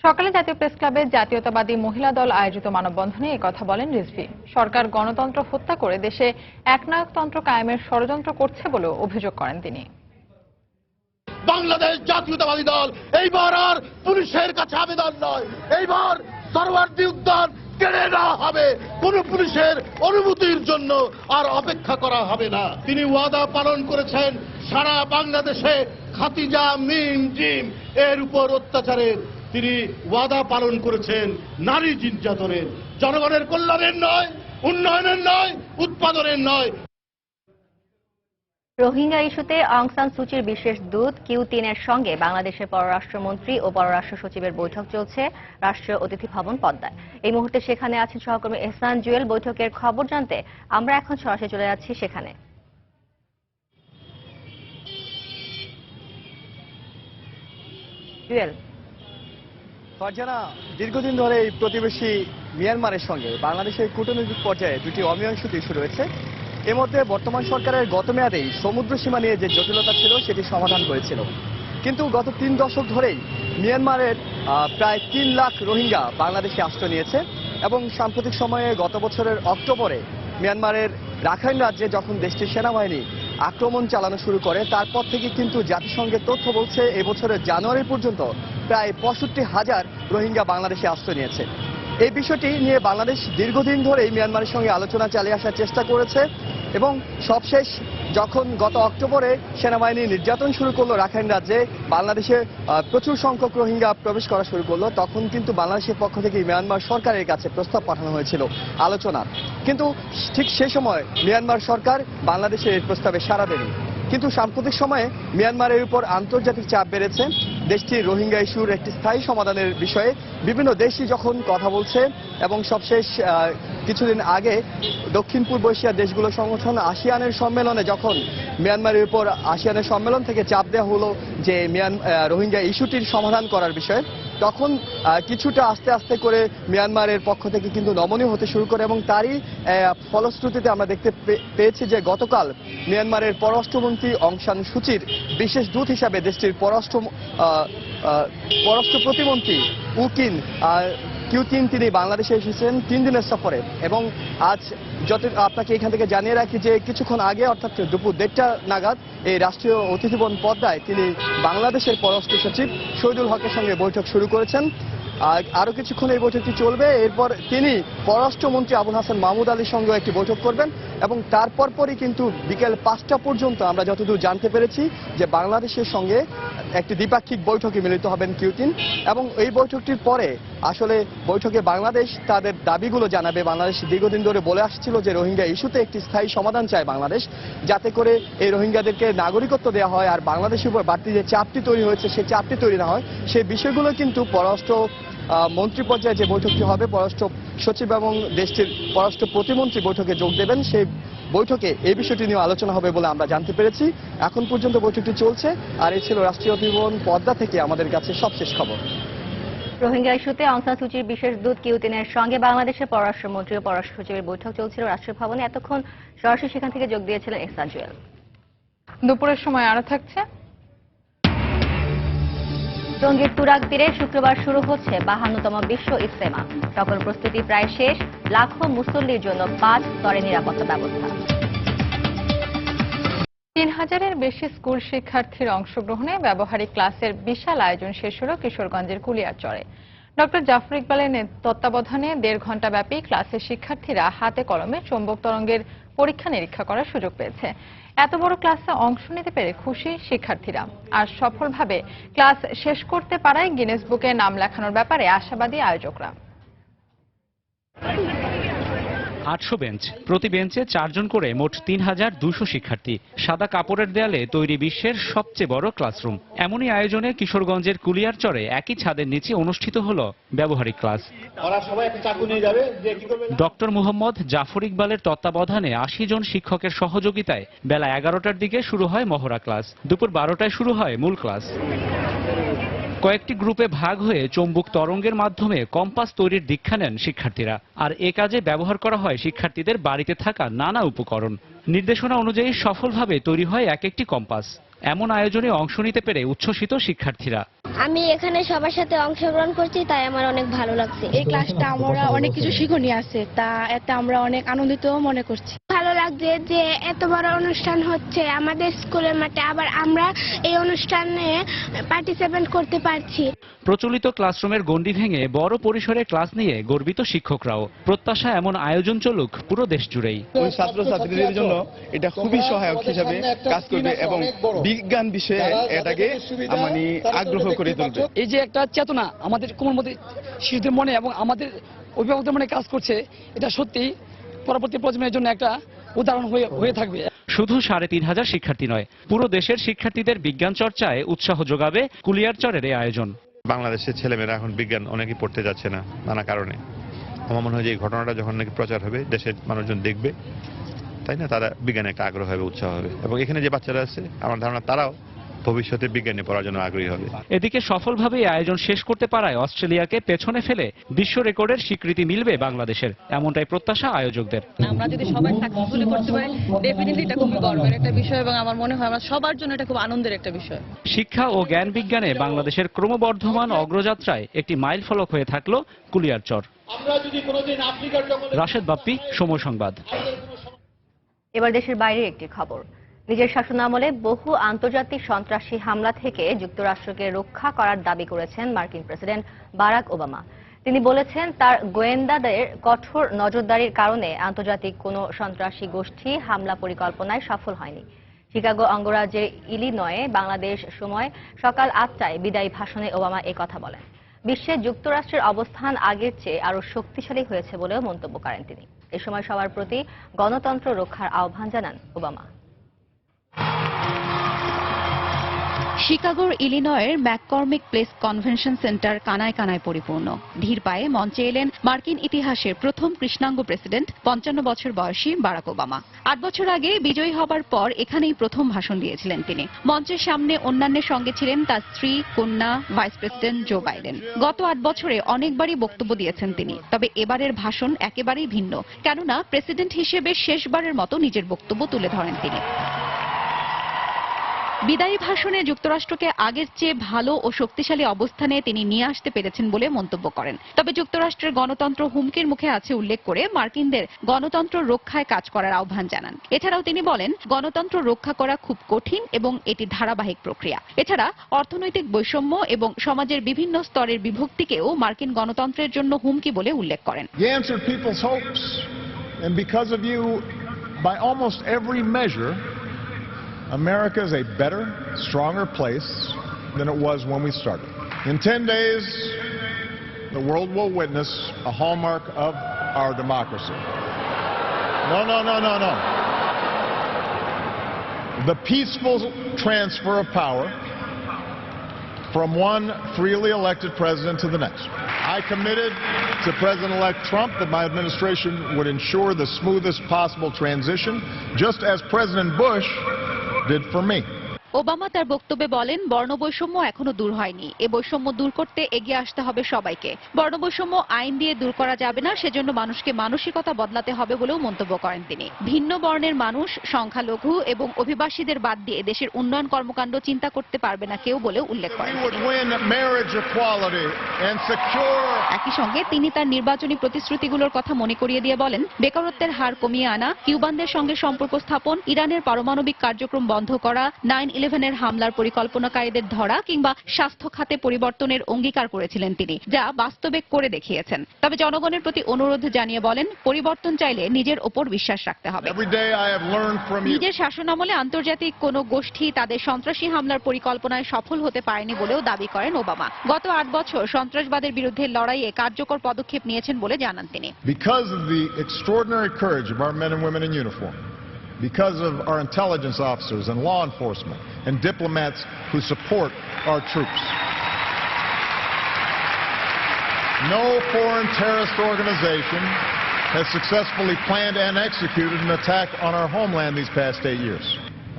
সকালে জাতীয় প্রেস ক্লাবে জাতীয়তাবাদী মহিলা দল আয়োজিত মানববন্ধনে একথা বলেন রিজভী। সরকার গণতন্ত্র হত্যা করে দেশে একনায়কতন্ত্র কায়েমের ষড়যন্ত্র করছে বলেও অভিযোগ করেন তিনি। বাংলাদেশ জাতীয়তাবাদী দল এইবার আর পুলিশের কাছে আবেদন নয়, এইবার সোহরাওয়ার্দী উদ্যান কেড়ে নেওয়া হবে। কোন পুলিশের অনুমতির জন্য আর অপেক্ষা করা হবে না। তিনি ওয়াদা পালন করেছেন সারা বাংলাদেশে খাদিজা মিম জিম এর উপর অত্যাচারের, তিনি ওয়াদা পালন করেছেন নারী নির্যাতনের, জনগণের কল্যাণের নয়, উন্নয়নের নয়, উৎপাদনের নয়। রোহিঙ্গা ইস্যুতে অং সান সুচির বিশেষ দূত Q3 এর সঙ্গে বাংলাদেশের পররাষ্ট্রমন্ত্রী ও পররাষ্ট্র সচিবের বৈঠক চলছে রাষ্ট্রীয় অতিথি ভবন পদ্মায়। এই মুহূর্তে সেখানে আছেন সহকর্মী এহসান জুয়েল। বৈঠকের খবর জানতে আমরা এখন সরাসরি চলে যাচ্ছি সেখানে। জুয়েল। ফারজানা, দীর্ঘদিন ধরে এই প্রতিবেশী মিয়ানমারের সঙ্গে বাংলাদেশের কূটনৈতিক পর্যায়ে দুটি অমীমাংসিত ইস্যু রয়েছে। এর মধ্যে বর্তমান সরকারের গত মেয়াদেই সমুদ্র সীমা নিয়ে যে জটিলতা ছিল সেটি সমাধান করেছিল, কিন্তু গত 3 দশক ধরেই মিয়ানমারের প্রায় 3 লাখ রোহিঙ্গা বাংলাদেশে আশ্রয় নিয়েছে এবং সাম্প্রতিক সময়ে গত বছরের অক্টোবরে মিয়ানমারের রাখাইন রাজ্যে যখন দেশটির সেনাবাহিনী আক্রমণ চালানো শুরু করে তারপর থেকে কিন্তু জাতিসংঘের তথ্য বলছে এবছরের জানুয়ারি পর্যন্ত প্রায় 65,000 রোহিঙ্গা বাংলাদেশে আশ্রয় নিয়েছে। এই বিষয়টি নিয়ে বাংলাদেশ দীর্ঘদিন ধরেই মিয়ানমারের সঙ্গে আলোচনা চালিয়ে আসার চেষ্টা করেছে এবং সবশেষ যখন গত অক্টোবরে সেনাবাহিনী নির্যাতন শুরু করলো রাখাইন রাজ্যে, বাংলাদেশে প্রচুর সংখ্যক রোহিঙ্গা প্রবেশ করা শুরু করলো, তখন কিন্তু বাংলাদেশের পক্ষ থেকে মিয়ানমার সরকারের কাছে প্রস্তাব পাঠানো হয়েছিল আলোচনার, কিন্তু ঠিক সেই সময় মিয়ানমার সরকার বাংলাদেশের এই প্রস্তাবে সাড়া দেয়নি। কিন্তু সাম্প্রতিক সময়ে মিয়ানমারের উপর আন্তর্জাতিক চাপ বেড়েছে দেশটির রোহিঙ্গা ইস্যুর একটি স্থায়ী সমাধানের বিষয়ে বিভিন্ন দেশই যখন কথা বলছে এবং সবশেষ কিছুদিন আগে দক্ষিণ পূর্ব এশিয়ার দেশগুলোর সংগঠন আসিয়ানের সম্মেলনে যখন মিয়ানমারের উপর আসিয়ানের সম্মেলন থেকে চাপ দেওয়া হলো যে রোহিঙ্গা ইস্যুটির সমাধান করার বিষয়ে, তখন কিছুটা আস্তে আস্তে করে মিয়ানমারের পক্ষ থেকে কিন্তু নমনীয় হতে শুরু করে এবং তারই ফলশ্রুতিতে আমরা দেখতে পেয়েছি যে গতকাল মিয়ানমারের পররাষ্ট্রমন্ত্রী অং সান সুচির বিশেষ দূত হিসাবে দেশটির পররাষ্ট্র প্রতিমন্ত্রী কিউতিন তিনি বাংলাদেশে এসেছেন 3 দিনের সফরে এবং আজ আপনাকে এখান থেকে জানিয়ে রাখি যে কিছুক্ষণ আগে অর্থাৎ দুপুর 1:30 নাগাদ এই রাষ্ট্রীয় অতিথি ভবন পদ্মায় তিনি বাংলাদেশের পররাষ্ট্র সচিব শহীদুল হকের সঙ্গে বৈঠক শুরু করেছেন। আরো কিছুক্ষণ এই বৈঠকটি চলবে, এরপর তিনি পররাষ্ট্রমন্ত্রী আবুল হাসান মাহমুদ আলীর সঙ্গে একটি বৈঠক করবেন এবং তারপর পরই কিন্তু বিকেল 5টা পর্যন্ত আমরা যতদূর জানতে পেরেছি যে বাংলাদেশের সঙ্গে একটি দ্বিপাক্ষিক বৈঠকে মিলিত হবেন কিউতিন এবং এই বৈঠকটির পরে আসলে বৈঠকে বাংলাদেশ তাদের দাবিগুলো জানাবে। বাংলাদেশ দীর্ঘদিন ধরে বলে আসছিল যে রোহিঙ্গা ইস্যুতে একটি স্থায়ী সমাধান চায় বাংলাদেশ, যাতে করে এই রোহিঙ্গাদেরকে নাগরিকত্ব দেওয়া হয় আর বাংলাদেশের উপর বাড়তি যে চাপটি তৈরি হয়েছে সেই চাপটি তৈরি না হয়, সেই বিষয়গুলো কিন্তু পররাষ্ট্র মন্ত্রী পর্যায়ে যে বৈঠকটি হবে পররাষ্ট্র সচিব এবং দেশটির পররাষ্ট্র প্রতিমন্ত্রী বৈঠকে যোগ দেবেন, সেই বৈঠকে এই বিষয়টি নিয়ে আলোচনা হবে বলে আমরা জানতে পেরেছি। এখন পর্যন্ত বৈঠকটি চলছে আর এই ছিল রাষ্ট্রীয় অতিথি ভবন পদ্মা থেকে আমাদের কাছে সবশেষ খবর। রোহিঙ্গা ইস্যুতে অং সান সুচির বিশেষ দূত কিউতিনের সঙ্গে বাংলাদেশের পররাষ্ট্রমন্ত্রী ও পররাষ্ট্র সচিবের বৈঠক চলছিল রাষ্ট্রীয় ভবনে। এতক্ষণ সরাসরি সেখান থেকে যোগ দিয়েছিলেন এহসান জুয়েল। দুপুরের সময় আরো থাকছে টঙ্গীর তুরাগ তীরে শুক্রবার শুরু হচ্ছে 52তম বিশ্ব ইজতেমা। সকল প্রস্তুতি প্রায় শেষ, লাখো মুসল্লির জন্য 5 স্তরে নিরাপত্তা ব্যবস্থা। 3000-এর বেশি স্কুল শিক্ষার্থীর অংশগ্রহণে ব্যবহারিক ক্লাসের বিশাল আয়োজন শেষ হল কিশোরগঞ্জের কুলিয়ারচরে। ডক্টর জাফর ইকবালের তত্ত্বাবধানে 1.5 ঘণ্টা ব্যাপী ক্লাসের শিক্ষার্থীরা হাতে কলমে চৌম্বক তরঙ্গের পরীক্ষা নিরীক্ষা করার সুযোগ পেয়েছে। এত বড় ক্লাসে অংশ নিতে পেরে খুশি শিক্ষার্থীরা, আর সফলভাবে ক্লাস শেষ করতে পারায় গিনেস বুকে নাম লেখানোর ব্যাপারে আশাবাদী আয়োজকরা। 800 বেঞ্চ, প্রতি বেঞ্চে 4 জন করে মোট 3200 শিক্ষার্থী। সাদা কাপড়ের দেয়ালে তৈরি বিশ্বের সবচেয়ে বড় ক্লাসরুম। এমনই আয়োজনে কিশোরগঞ্জের কুলিয়ারচরে একই ছাদের নিচে অনুষ্ঠিত হলো ব্যবহারিক ক্লাস। ডক্টর মুহম্মদ জাফর ইকবালের তত্ত্বাবধানে 80 জন শিক্ষকের সহযোগিতায় বেলা 11টার দিকে শুরু হয় মহড়া ক্লাস। দুপুর 12টায় শুরু হয় মূল ক্লাস। কয়েকটি গ্রুপে ভাগ হয়ে চৌম্বক তরঙ্গের মাধ্যমে কম্পাস তৈরির দীক্ষা নেন শিক্ষার্থীরা, আর এ কাজে ব্যবহার করা হয় শিক্ষার্থীদের বাড়িতে থাকা নানা উপকরণ। নির্দেশনা অনুযায়ী সফলভাবে তৈরি হয় এক একটি কম্পাস। এমন আয়োজনে অংশ নিতে পেরে উচ্ছ্বসিত শিক্ষার্থীরা। আমি এখানে সবার সাথে অংশগ্রহণ করছি, তাই আমার অনেক ভালো লাগছে। এই ক্লাসটা আমরা অনেক কিছু শিক্ষণীয় আছে, তা এতে আমরা অনেক আনন্দিত মনে করছি। ভালো লাগছে যে এত বড় অনুষ্ঠান হচ্ছে আমাদের স্কুলের মাঠে, আবার আমরা এই অনুষ্ঠানে পার্টিসিপেট করতে পারছি। প্রচলিত ক্লাসরুমের গণ্ডি ভেঙে বড় পরিসরে ক্লাস নিয়ে গর্বিত শিক্ষকরাও। প্রত্যাশা এমন আয়োজন চলুক পুরো দেশ জুড়েই। ছাত্রছাত্রীদের জন্য এটা খুবই সহায়ক হিসাবে কাজ করবে এবং বিজ্ঞান বিষয়ে এটাকে মানে আগ্রহ করে তুলবে। এই যে একটা চেতনা আমাদের কোমর মধ্যে শিশুদের মনে এবং আমাদের অভিভাবকদের মনে কাজ করছে, এটা সত্যি পরবর্তী প্রজন্মের জন্য একটা উদাহরণ হয়ে থাকবে। শুধু 3500 শিক্ষার্থী নয়, পুরো দেশের শিক্ষার্থীদের বিজ্ঞান চর্চায় উৎসাহ যোগাবে কুলিয়ারচরের এই আয়োজন। বাংলাদেশের ছেলেমেয়েরা এখন বিজ্ঞান অনেকেই পড়তে যাচ্ছে না নানা কারণে। আমার মনে হয় যে এই ঘটনাটা যখন নাকি প্রচার হবে, দেশের মানুষজন দেখবে, তাই না, তারা বিজ্ঞানে একটা আগ্রহ হবে, উৎসাহ হবে। এবং এখানে যে বাচ্চারা আছে আমার ধারণা তারাও ভবিষ্যতে বিজ্ঞানে পড়ার জন্য আগ্রহী হবে। এদিকে সফলভাবে এই আয়োজন শেষ করতে পারায় অস্ট্রেলিয়াকে পেছনে ফেলে বিশ্ব রেকর্ডের স্বীকৃতি মিলবে বাংলাদেশের, এমনটাই প্রত্যাশা আয়োজকদের। আমরা যদি সবাই সাকসেসফুলি করতে পারি ডেফিনেটলি এটা খুবই গর্বের একটা বিষয় এবং আমার মনে হয় আমরা সবার জন্য এটা খুব আনন্দের একটা বিষয়। শিক্ষা ও জ্ঞান বিজ্ঞানে বাংলাদেশের ক্রমবর্ধমান অগ্রযাত্রায় একটি মাইলফলক হয়ে থাকলো কুলিয়ারচর। রাশেদ বাপ্পি, সময় সংবাদ। এবার দেশের বাইরের একটি খবর। নিজের শাসনামলে বহু আন্তর্জাতিক সন্ত্রাসী হামলা থেকে যুক্তরাষ্ট্রকে রক্ষা করার দাবি করেছেন মার্কিন প্রেসিডেন্ট বারাক ওবামা। তিনি বলেছেন তার গোয়েন্দাদের কঠোর নজরদারির কারণে আন্তর্জাতিক কোনো সন্ত্রাসী গোষ্ঠী হামলা পরিকল্পনায় সফল হয়নি। শিকাগো অঙ্গরাজ্যের ইলিনয়ে বাংলাদেশ সময় সকাল 8টায় বিদায়ী ভাষণে ওবামা কথা বলেন। বিশ্বে যুক্তরাষ্ট্রের অবস্থান আগের চেয়ে আরও শক্তিশালী হয়েছে বলেও মন্তব্য করেন তিনি। এ সময় সবার প্রতি গণতন্ত্র রক্ষার আহ্বান জানান ওবামা। শিকাগোর ইলিনয়ের ম্যাককর্মিক প্লেস কনভেনশন সেন্টার কানায় কানায় পরিপূর্ণ। ধীর পায়ে মঞ্চে এলেন মার্কিন ইতিহাসের প্রথম কৃষ্ণাঙ্গ প্রেসিডেন্ট 55 বছর বয়সী বারাক ওবামা। 8 বছর আগে বিজয়ী হবার পর এখানেই প্রথম ভাষণ দিয়েছিলেন তিনি। মঞ্চের সামনে অন্যান্যের সঙ্গে ছিলেন তার স্ত্রী, কন্যা, ভাইস প্রেসিডেন্ট জো বাইডেন। গত 8 বছরে অনেকবারই বক্তব্য দিয়েছেন তিনি, তবে এবারের ভাষণ একেবারেই ভিন্ন, কেননা প্রেসিডেন্ট হিসেবে শেষবারের মতো নিজের বক্তব্য তুলে ধরেন তিনি। বিদায়ী ভাষণে যুক্তরাষ্ট্রকে আগের চেয়ে ভালো ও শক্তিশালী অবস্থানে তিনি নিয়ে আসতে পেরেছেন বলে মন্তব্য করেন। তবে যুক্তরাষ্ট্রের গণতন্ত্র হুমকির মুখে আছে উল্লেখ করে মার্কিনদের গণতন্ত্র রক্ষায় কাজ করার আহ্বান জানান। এছাড়াও তিনি বলেন, গণতন্ত্র রক্ষা করা খুব কঠিন এবং এটি ধারাবাহিক প্রক্রিয়া। এছাড়া অর্থনৈতিক বৈষম্য এবং সমাজের বিভিন্ন স্তরের বিভক্তিকেও মার্কিন গণতন্ত্রের জন্য হুমকি বলে উল্লেখ করেন। You answered people's hopes, and because of you, by almost every measure, America is a better, stronger place than it was when we started. In 10 days, the world will witness a hallmark of our democracy. No. The peaceful transfer of power from one freely elected president to the next. I committed to President-elect Trump that my administration would ensure the smoothest possible transition, just as President Bush did for me. Obama তার বক্তব্যে বলেন, বর্ণবৈষম্য এখনো দূর হয়নি। এ বৈষম্য দূর করতে এগিয়ে আসতে হবে সবাইকে। বর্ণবৈষম্য আইন দিয়ে দূর করা যাবে না, সেজন্য মানুষকে মানসিকতা বদলাতে হবে বলেও মন্তব্য করেন তিনি। ভিন্ন বর্ণের মানুষ, সংখ্যালঘু এবং অভিবাসীদের বাদ দিয়ে দেশের উন্নয়ন কর্মকাণ্ড চিন্তা করতে পারবে না কেউ বলেও উল্লেখ করেন। একই সঙ্গে তিনি তার নির্বাচনী প্রতিশ্রুতিগুলোর কথা মনে করিয়ে দিয়ে বলেন, বেকারত্বের হার কমিয়ে আনা, কিউবানদের সঙ্গে সম্পর্ক স্থাপন, ইরানের পারমাণবিক কার্যক্রম বন্ধ করা, 9/11 হামলার পরিকল্পনাকারীদের ধরা কিংবা স্বাস্থ্য খাতে পরিবর্তনের অঙ্গীকার করেছিলেন তিনি, যা বাস্তবে করে দেখিয়েছেন। তবে জনগণের প্রতি অনুরোধ জানিয়ে বলেন, পরিবর্তন চাইলে নিজের ওপর বিশ্বাস রাখতে হবে। নিজের শাসনামলে আন্তর্জাতিক কোনো গোষ্ঠী তাদের সন্ত্রাসী হামলার পরিকল্পনায় সফল হতে পারেনি বলেও দাবি করেন ওবামা। গত 8 বছর সন্ত্রাসবাদের বিরুদ্ধে লড়াইয়ে কার্যকর পদক্ষেপ নিয়েছেন বলে জানান তিনি। Because of the extraordinary courage of our men and women in uniform, because of our intelligence officers and law enforcement and diplomats who support our troops. No foreign terrorist organization has successfully planned and executed an attack on our homeland these past 8 years.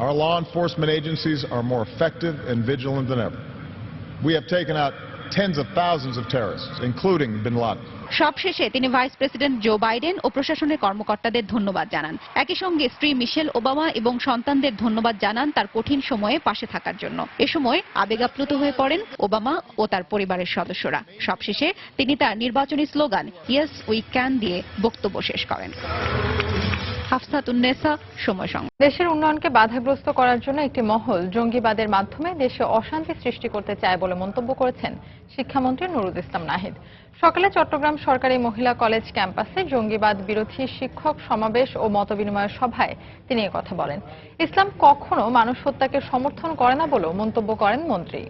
Our law enforcement agencies are more effective and vigilant than ever. We have taken out tens of thousands of terrorists, including bin Laden. সবশেষে তিনি ভাইস প্রেসিডেন্ট জো বাইডেন ও প্রশাসনের কর্মকর্তাদের ধন্যবাদ জানান। একই সঙ্গে স্ত্রী মিশেল ওবামা এবং সন্তানদের ধন্যবাদ জানান তার কঠিন সময়ে পাশে থাকার জন্য। এ সময় আবেগাপ্লুত হয়ে পড়েন ওবামা ও তার পরিবারের সদস্যরা। সবশেষে তিনি তার নির্বাচনী স্লোগান ইয়েস উই ক্যান দিয়ে বক্তব্য শেষ করেন। হাফসাতুন্নেসা, সময় সংবাদ। দেশের উন্নয়নকে বাধাগ্রস্ত করার জন্য একটি মহল জঙ্গিবাদের মাধ্যমে দেশে অশান্তি সৃষ্টি করতে চায় বলে মন্তব্য করেছেন শিক্ষামন্ত্রী নুরুল ইসলাম নাহিদ। সকালে চট্টগ্রাম সরকারি মহিলা কলেজ ক্যাম্পাসে জঙ্গিবাদ বিরোধী শিক্ষক সমাবেশ ও মতবিনিময় সভায় তিনি কথা বলেন। ইসলাম কখনো মানুষ হত্যাকে সমর্থন করে না বলেও মন্তব্য করেন মন্ত্রী।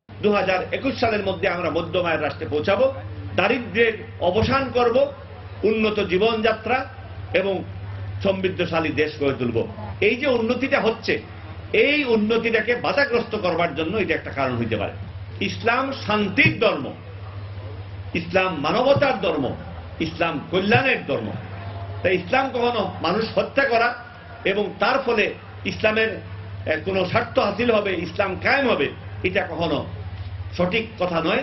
2021 সালের মধ্যে আমরা মধ্যম আয়ের রাষ্ট্রে পৌঁছাবো, দারিদ্র্যের অবসান করব, উন্নত জীবনযাত্রা এবং সমৃদ্ধশালী দেশ গড়ে তুলব। এই যে উন্নতিটা হচ্ছে, এই উন্নতিটাকে বাধাগ্রস্ত করবার জন্য এটা একটা কারণ হইতে পারে। ইসলাম শান্তির ধর্ম, ইসলাম মানবতার ধর্ম, ইসলাম কল্যাণের ধর্ম। তাই ইসলাম কখনো মানুষ হত্যা করা এবং তার ফলে ইসলামের কোনো স্বার্থ হাসিল হবে, ইসলাম কায়েম হবে, এটা কখনো সঠিক কথা নয়।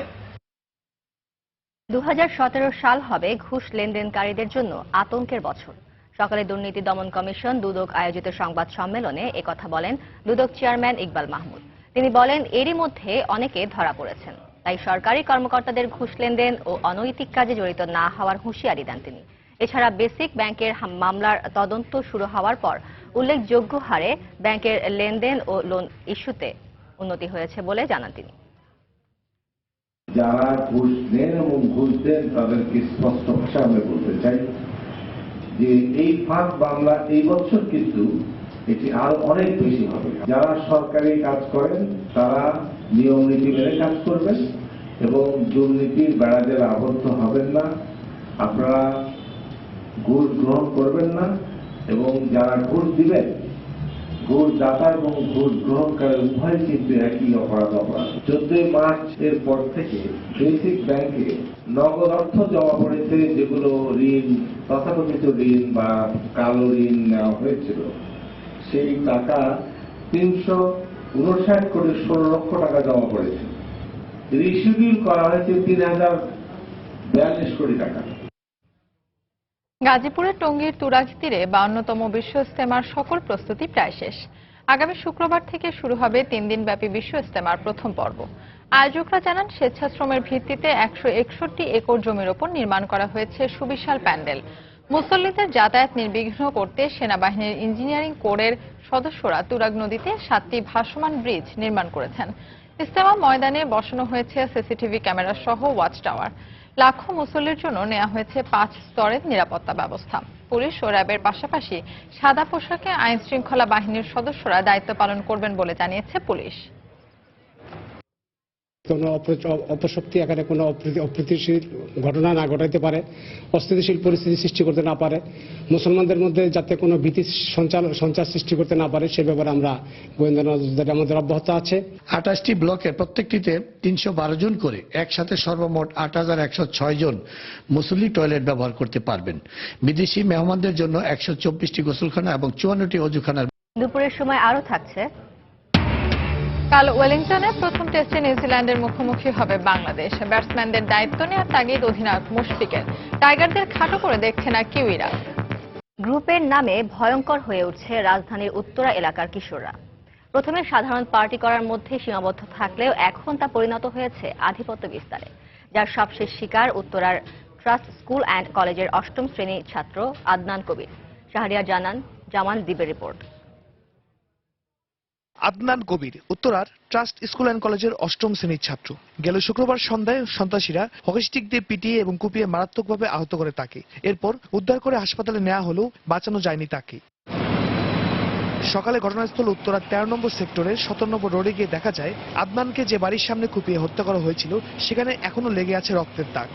2017 সাল হবে ঘুষ লেনদেনকারীদের জন্য আতঙ্কের বছর। সকালে দুর্নীতি দমন কমিশন দুদক আয়োজিত সংবাদ সম্মেলনে একথা বলেন দুদক চেয়ারম্যান ইকবাল মাহমুদ। তিনি বলেন, এরই মধ্যে অনেকে ধরা পড়েছেন, তাই সরকারি কর্মকর্তাদের ঘুষ লেনদেন ও অনৈতিক কাজে জড়িত না হওয়ার হুঁশিয়ারি দেন তিনি। এছাড়া বেসিক ব্যাংকের মামলার তদন্ত শুরু হওয়ার পর উল্লেখযোগ্য হারে ব্যাংকের লেনদেন ও লোন ইস্যুতে উন্নতি হয়েছে বলে জানান তিনি। যারা ঘুষ নেন এবং ঘুষ দেন তাদেরকে স্পষ্ট ভাষা আমি বলতে চাই যে এই ফাঁদ মামলা এই বছর কিন্তু এটি আরো অনেক বেশি হবে। যারা সরকারি কাজ করেন তারা নিয়ম নীতি মেনে কাজ করবেন এবং দুর্নীতির বেড়াজালে আবদ্ধ হবেন না। আপনারা ঘুষ গ্রহণ করবেন না এবং যারা ঘুষ দিবেন, ঘুষ দাতা এবং ঘুষ গ্রহণকারী উভয় কিন্তু একই অপরাধ। 14 মার্চ এর পর থেকে বেসিক ব্যাংকে নগদ অর্থ জমা পড়েছে, যেগুলো ঋণ, তথাকথিত ঋণ বা কালো ঋণ নেওয়া হয়েছিল, সেই টাকা 359 কোটি 16 লক্ষ টাকা জমা পড়েছে। রিশিডিউল করা হয়েছে 3042 কোটি টাকা। গাজীপুরের টঙ্গীর তুরাগ তীরে 52তম বিশ্ব ইজতেমার সকল প্রস্তুতি প্রায় শেষ। আগামী শুক্রবার থেকে শুরু হবে 3 দিনব্যাপী বিশ্ব ইজতেমার প্রথম পর্ব। আয়োজকরা জানান, স্বেচ্ছাশ্রমের ভিত্তিতে 161 একর জমির ওপর নির্মাণ করা হয়েছে সুবিশাল প্যান্ডেল। মুসল্লিদের যাতায়াত নির্বিঘ্ন করতে সেনাবাহিনীর ইঞ্জিনিয়ারিং কোরের সদস্যরা তুরাগ নদীতে 7টি ভাসমান ব্রিজ নির্মাণ করেছেন। ইজতেমা ময়দানে বসানো হয়েছে সিসিটিভি ক্যামেরা সহ ওয়াচ টাওয়ার। লাখো মুসল্লির জন্য নেওয়া হয়েছে 5 স্তরের নিরাপত্তা ব্যবস্থা। পুলিশ ও র্যাবের পাশাপাশি সাদা পোশাকে আইন শৃঙ্খলা বাহিনীর সদস্যরা দায়িত্ব পালন করবেন বলে জানিয়েছে পুলিশ। কোনো অপশক্তি এখানে কোনো অপ্রীতিশীল ঘটনা না ঘটাইতে পারে, অস্থিতিশীল পরিস্থিতি সৃষ্টি করতে না পারে, মুসলমানদের মধ্যে যাতে কোনো ভীতি সঞ্চার সৃষ্টি করতে না পারে সে ব্যাপারে আমরা গোয়েন্দা নজরদারি আমাদের অব্যাহত আছে। 28টি ব্লকের প্রত্যেকটিতে 312 জন করে একসাথে সর্বমোট 8106 জন মুসল্লি টয়লেট ব্যবহার করতে পারবেন। বিদেশি মেহমানদের জন্য 124টি গোসলখানা এবং 54টি অজুখানা। দুপুরের সময় আরো থাকছে। কাল ওয়েলিংটনে প্রথম টেস্টে নিউজিল্যান্ডের মুখোমুখি হবে বাংলাদেশ। ব্যাটসম্যানদের দায়িত্ব নেওয়ার তাগিদ অধিনায়ক মুশফিকের। টাইগারদের খাটো করে দেখছে না কিউইরা। গ্রুপের নামে ভয়ঙ্কর হয়ে উঠছে রাজধানীর উত্তরা এলাকার কিশোররা। প্রথমে সাধারণ পার্টি করার মধ্যে সীমাবদ্ধ থাকলেও এখন তা পরিণত হয়েছে আধিপত্য বিস্তারে, যার সবশেষ শিকার উত্তরার ট্রাস্ট স্কুল অ্যান্ড কলেজের 8ম শ্রেণীর ছাত্র আদনান কবির। শাহরিয়ার জামান দ্বীপের রিপোর্ট। আদনান কবির উত্তরার ট্রাস্ট স্কুল অ্যান্ড কলেজের 8ম শ্রেণীর ছাত্র। গেল শুক্রবার সন্ধ্যায় সন্ত্রাসীরা হকিস্টিক দিয়ে পিটিয়ে এবং কুপিয়ে মারাত্মকভাবে আহত করে তাকে। এরপর উদ্ধার করে হাসপাতালে নেওয়া হলেও বাঁচানো যায়নি তাকে। সকালে ঘটনাস্থল উত্তরা 13 নম্বর সেক্টরের 17 নম্বর রোডে গিয়ে দেখা যায় আদনানকে যে বাড়ির সামনে কুপিয়ে হত্যা করা হয়েছিল সেখানে এখনো লেগে আছে রক্তের দাগ।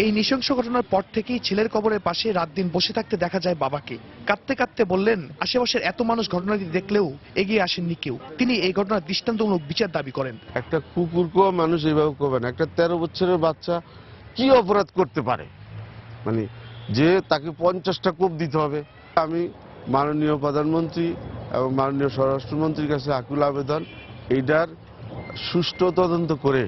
এই নৃশংস ঘটনার পর থেকেই ছেলের কবরের পাশে রাত দিন বসে থাকতে দেখা যায় বাবাকে। কাঁদতে কাঁদতে বললেন, আশেপাশের এত মানুষ ঘটনাটি দেখলেও এগিয়ে আসেননি কেউ। তিনি এই ঘটনার দৃষ্টান্তমূলক বিচার দাবি করেন। একটা কুকুরকেও মানুষ এইভাবে করবে না। একটা 13 বছরের বাচ্চা কি অপরাধ করতে পারে, মানে যে তাকে 50টা কোপ দিতে হবে। আমি মাননীয় প্রধানমন্ত্রী এবং মাননীয় স্বরাষ্ট্রমন্ত্রীর কাছে আকুল আবেদন, এইটার সুষ্ঠু তদন্ত করে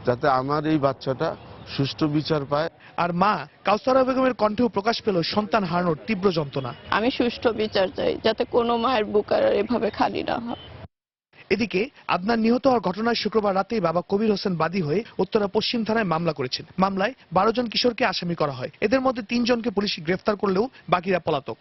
যাতে আমার এই বাচ্চাটা সুষ্ঠু বিচার পায়। আর মা কাউসারা বেগমের কণ্ঠেও প্রকাশ পেল সন্তান হারানোর তীব্র যন্ত্রণা। আমি সুষ্ঠু বিচার চাই, যাতে কোনো মায়ের বুক আর এভাবে খালি না হয়। এদিকে আদনান নিহত হওয়ার ঘটনায় শুক্রবার রাতেই বাবা কবির হোসেন বাদী হয়ে উত্তরা পশ্চিম থানায় মামলা করেছেন। মামলায় 12 জন কিশোরকে আসামি করা হয়। এদের মধ্যে 3 জনকে পুলিশ গ্রেফতার করলেও বাকিরা পলাতক।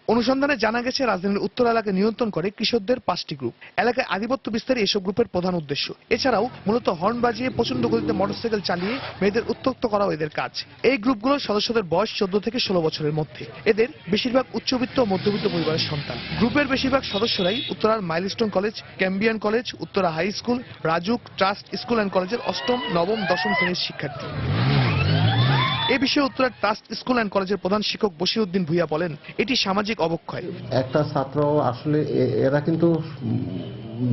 অনুসন্ধানে জানা গেছে রাজধানীর উত্তর এলাকায় নিয়ন্ত্রণ করে কিশোরদের 5টি গ্রুপ। এলাকায় আধিপত্য বিস্তারে এসব গ্রুপের প্রধান উদ্দেশ্য। এছাড়াও মূলত হর্ন বাজিয়ে প্রচন্ড গতিতে মোটরসাইকেল চালিয়ে মেয়েদের উত্ত্যক্ত করাও এদের কাজ। এই গ্রুপগুলোর সদস্যদের বয়স 14 থেকে 16 বছরের মধ্যে। এদের বেশিরভাগ উচ্চবিত্ত ও মধ্যবিত্ত পরিবারের সন্তান। গ্রুপের বেশিরভাগ সদস্যরাই উত্তরার Milestone College, Cambrian College, Uttara High School, Rajuk Trust School and কলেজের 8ম, 9ম, 10ম শ্রেণীর শিক্ষার্থী। এ বিষয়ে উত্তরার ট্রাস্ট স্কুল অ্যান্ড কলেজের প্রধান শিক্ষক বশিরউদ্দিন ভুইয়া বলেন, এটি সামাজিক অবক্ষয়। একটা ছাত্র আসলে এরা কিন্তু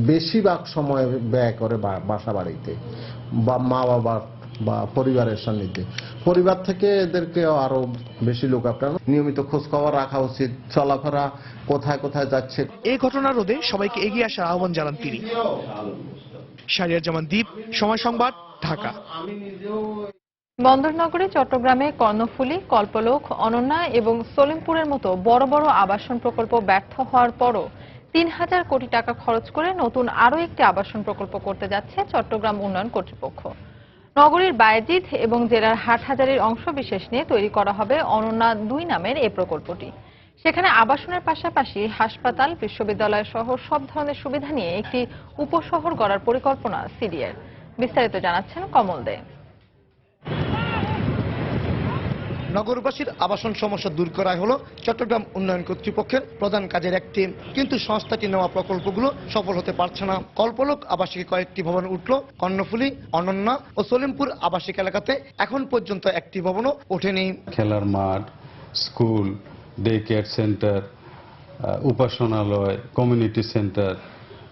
বেশিরভাগ সময় ব্যয় করে বাসা বাড়িতে বা মা বাবার বা পরিবারের সান্নিধ্যে। পরিবার থেকে এদেরকে আরো বেশি লোক আপনার নিয়মিত খোঁজ খবর রাখা উচিত, চলাফেরা কোথায় কোথায় যাচ্ছে। এই ঘটনা রোধে সবাইকে এগিয়ে আসার আহ্বান জানান তিনি। শাহরিয়ার জামান দ্বীপ, সময় সংবাদ, ঢাকা। বন্দরনগরী চট্টগ্রামে কর্ণফুলী, কল্পলোক, অনন্যা এবং সলিমপুরের মতো বড় বড় আবাসন প্রকল্প ব্যর্থ হওয়ার পরও ৩,০০০ কোটি টাকা খরচ করে নতুন আরও একটি আবাসন প্রকল্প করতে যাচ্ছে চট্টগ্রাম উন্নয়ন কর্তৃপক্ষ। নগরীর বায়েজিদ এবং জেলার হাটহাজারীর অংশবিশেষ নিয়ে তৈরি করা হবে অনন্যা ২ নামের এই প্রকল্পটি। সেখানে আবাসনের পাশাপাশি হাসপাতাল, বিশ্ববিদ্যালয় সহ সব ধরনের সুবিধা নিয়ে একটি উপশহর গড়ার পরিকল্পনা সিডিএর। বিস্তারিত জানাচ্ছেন কমল দে। নগরবাসীর আবাসন সমস্যা দূর করাই হলো চট্টগ্রাম উন্নয়ন কর্তৃপক্ষের প্রধান কাজের একটি, কিন্তু সংস্থাটি নেওয়া প্রকল্পগুলো সফল হতে পারছে না। কল্পলোক আবাসিক কয়েকটি ভবন উঠল, কর্ণফুলী, অনন্যা ও সলিমপুর আবাসিক এলাকাতে এখন পর্যন্ত একটি ভবনও ওঠেনি। খেলার মাঠ, স্কুল, ডে কেয়ার সেন্টার, উপাসনালয়, কমিউনিটি সেন্টার,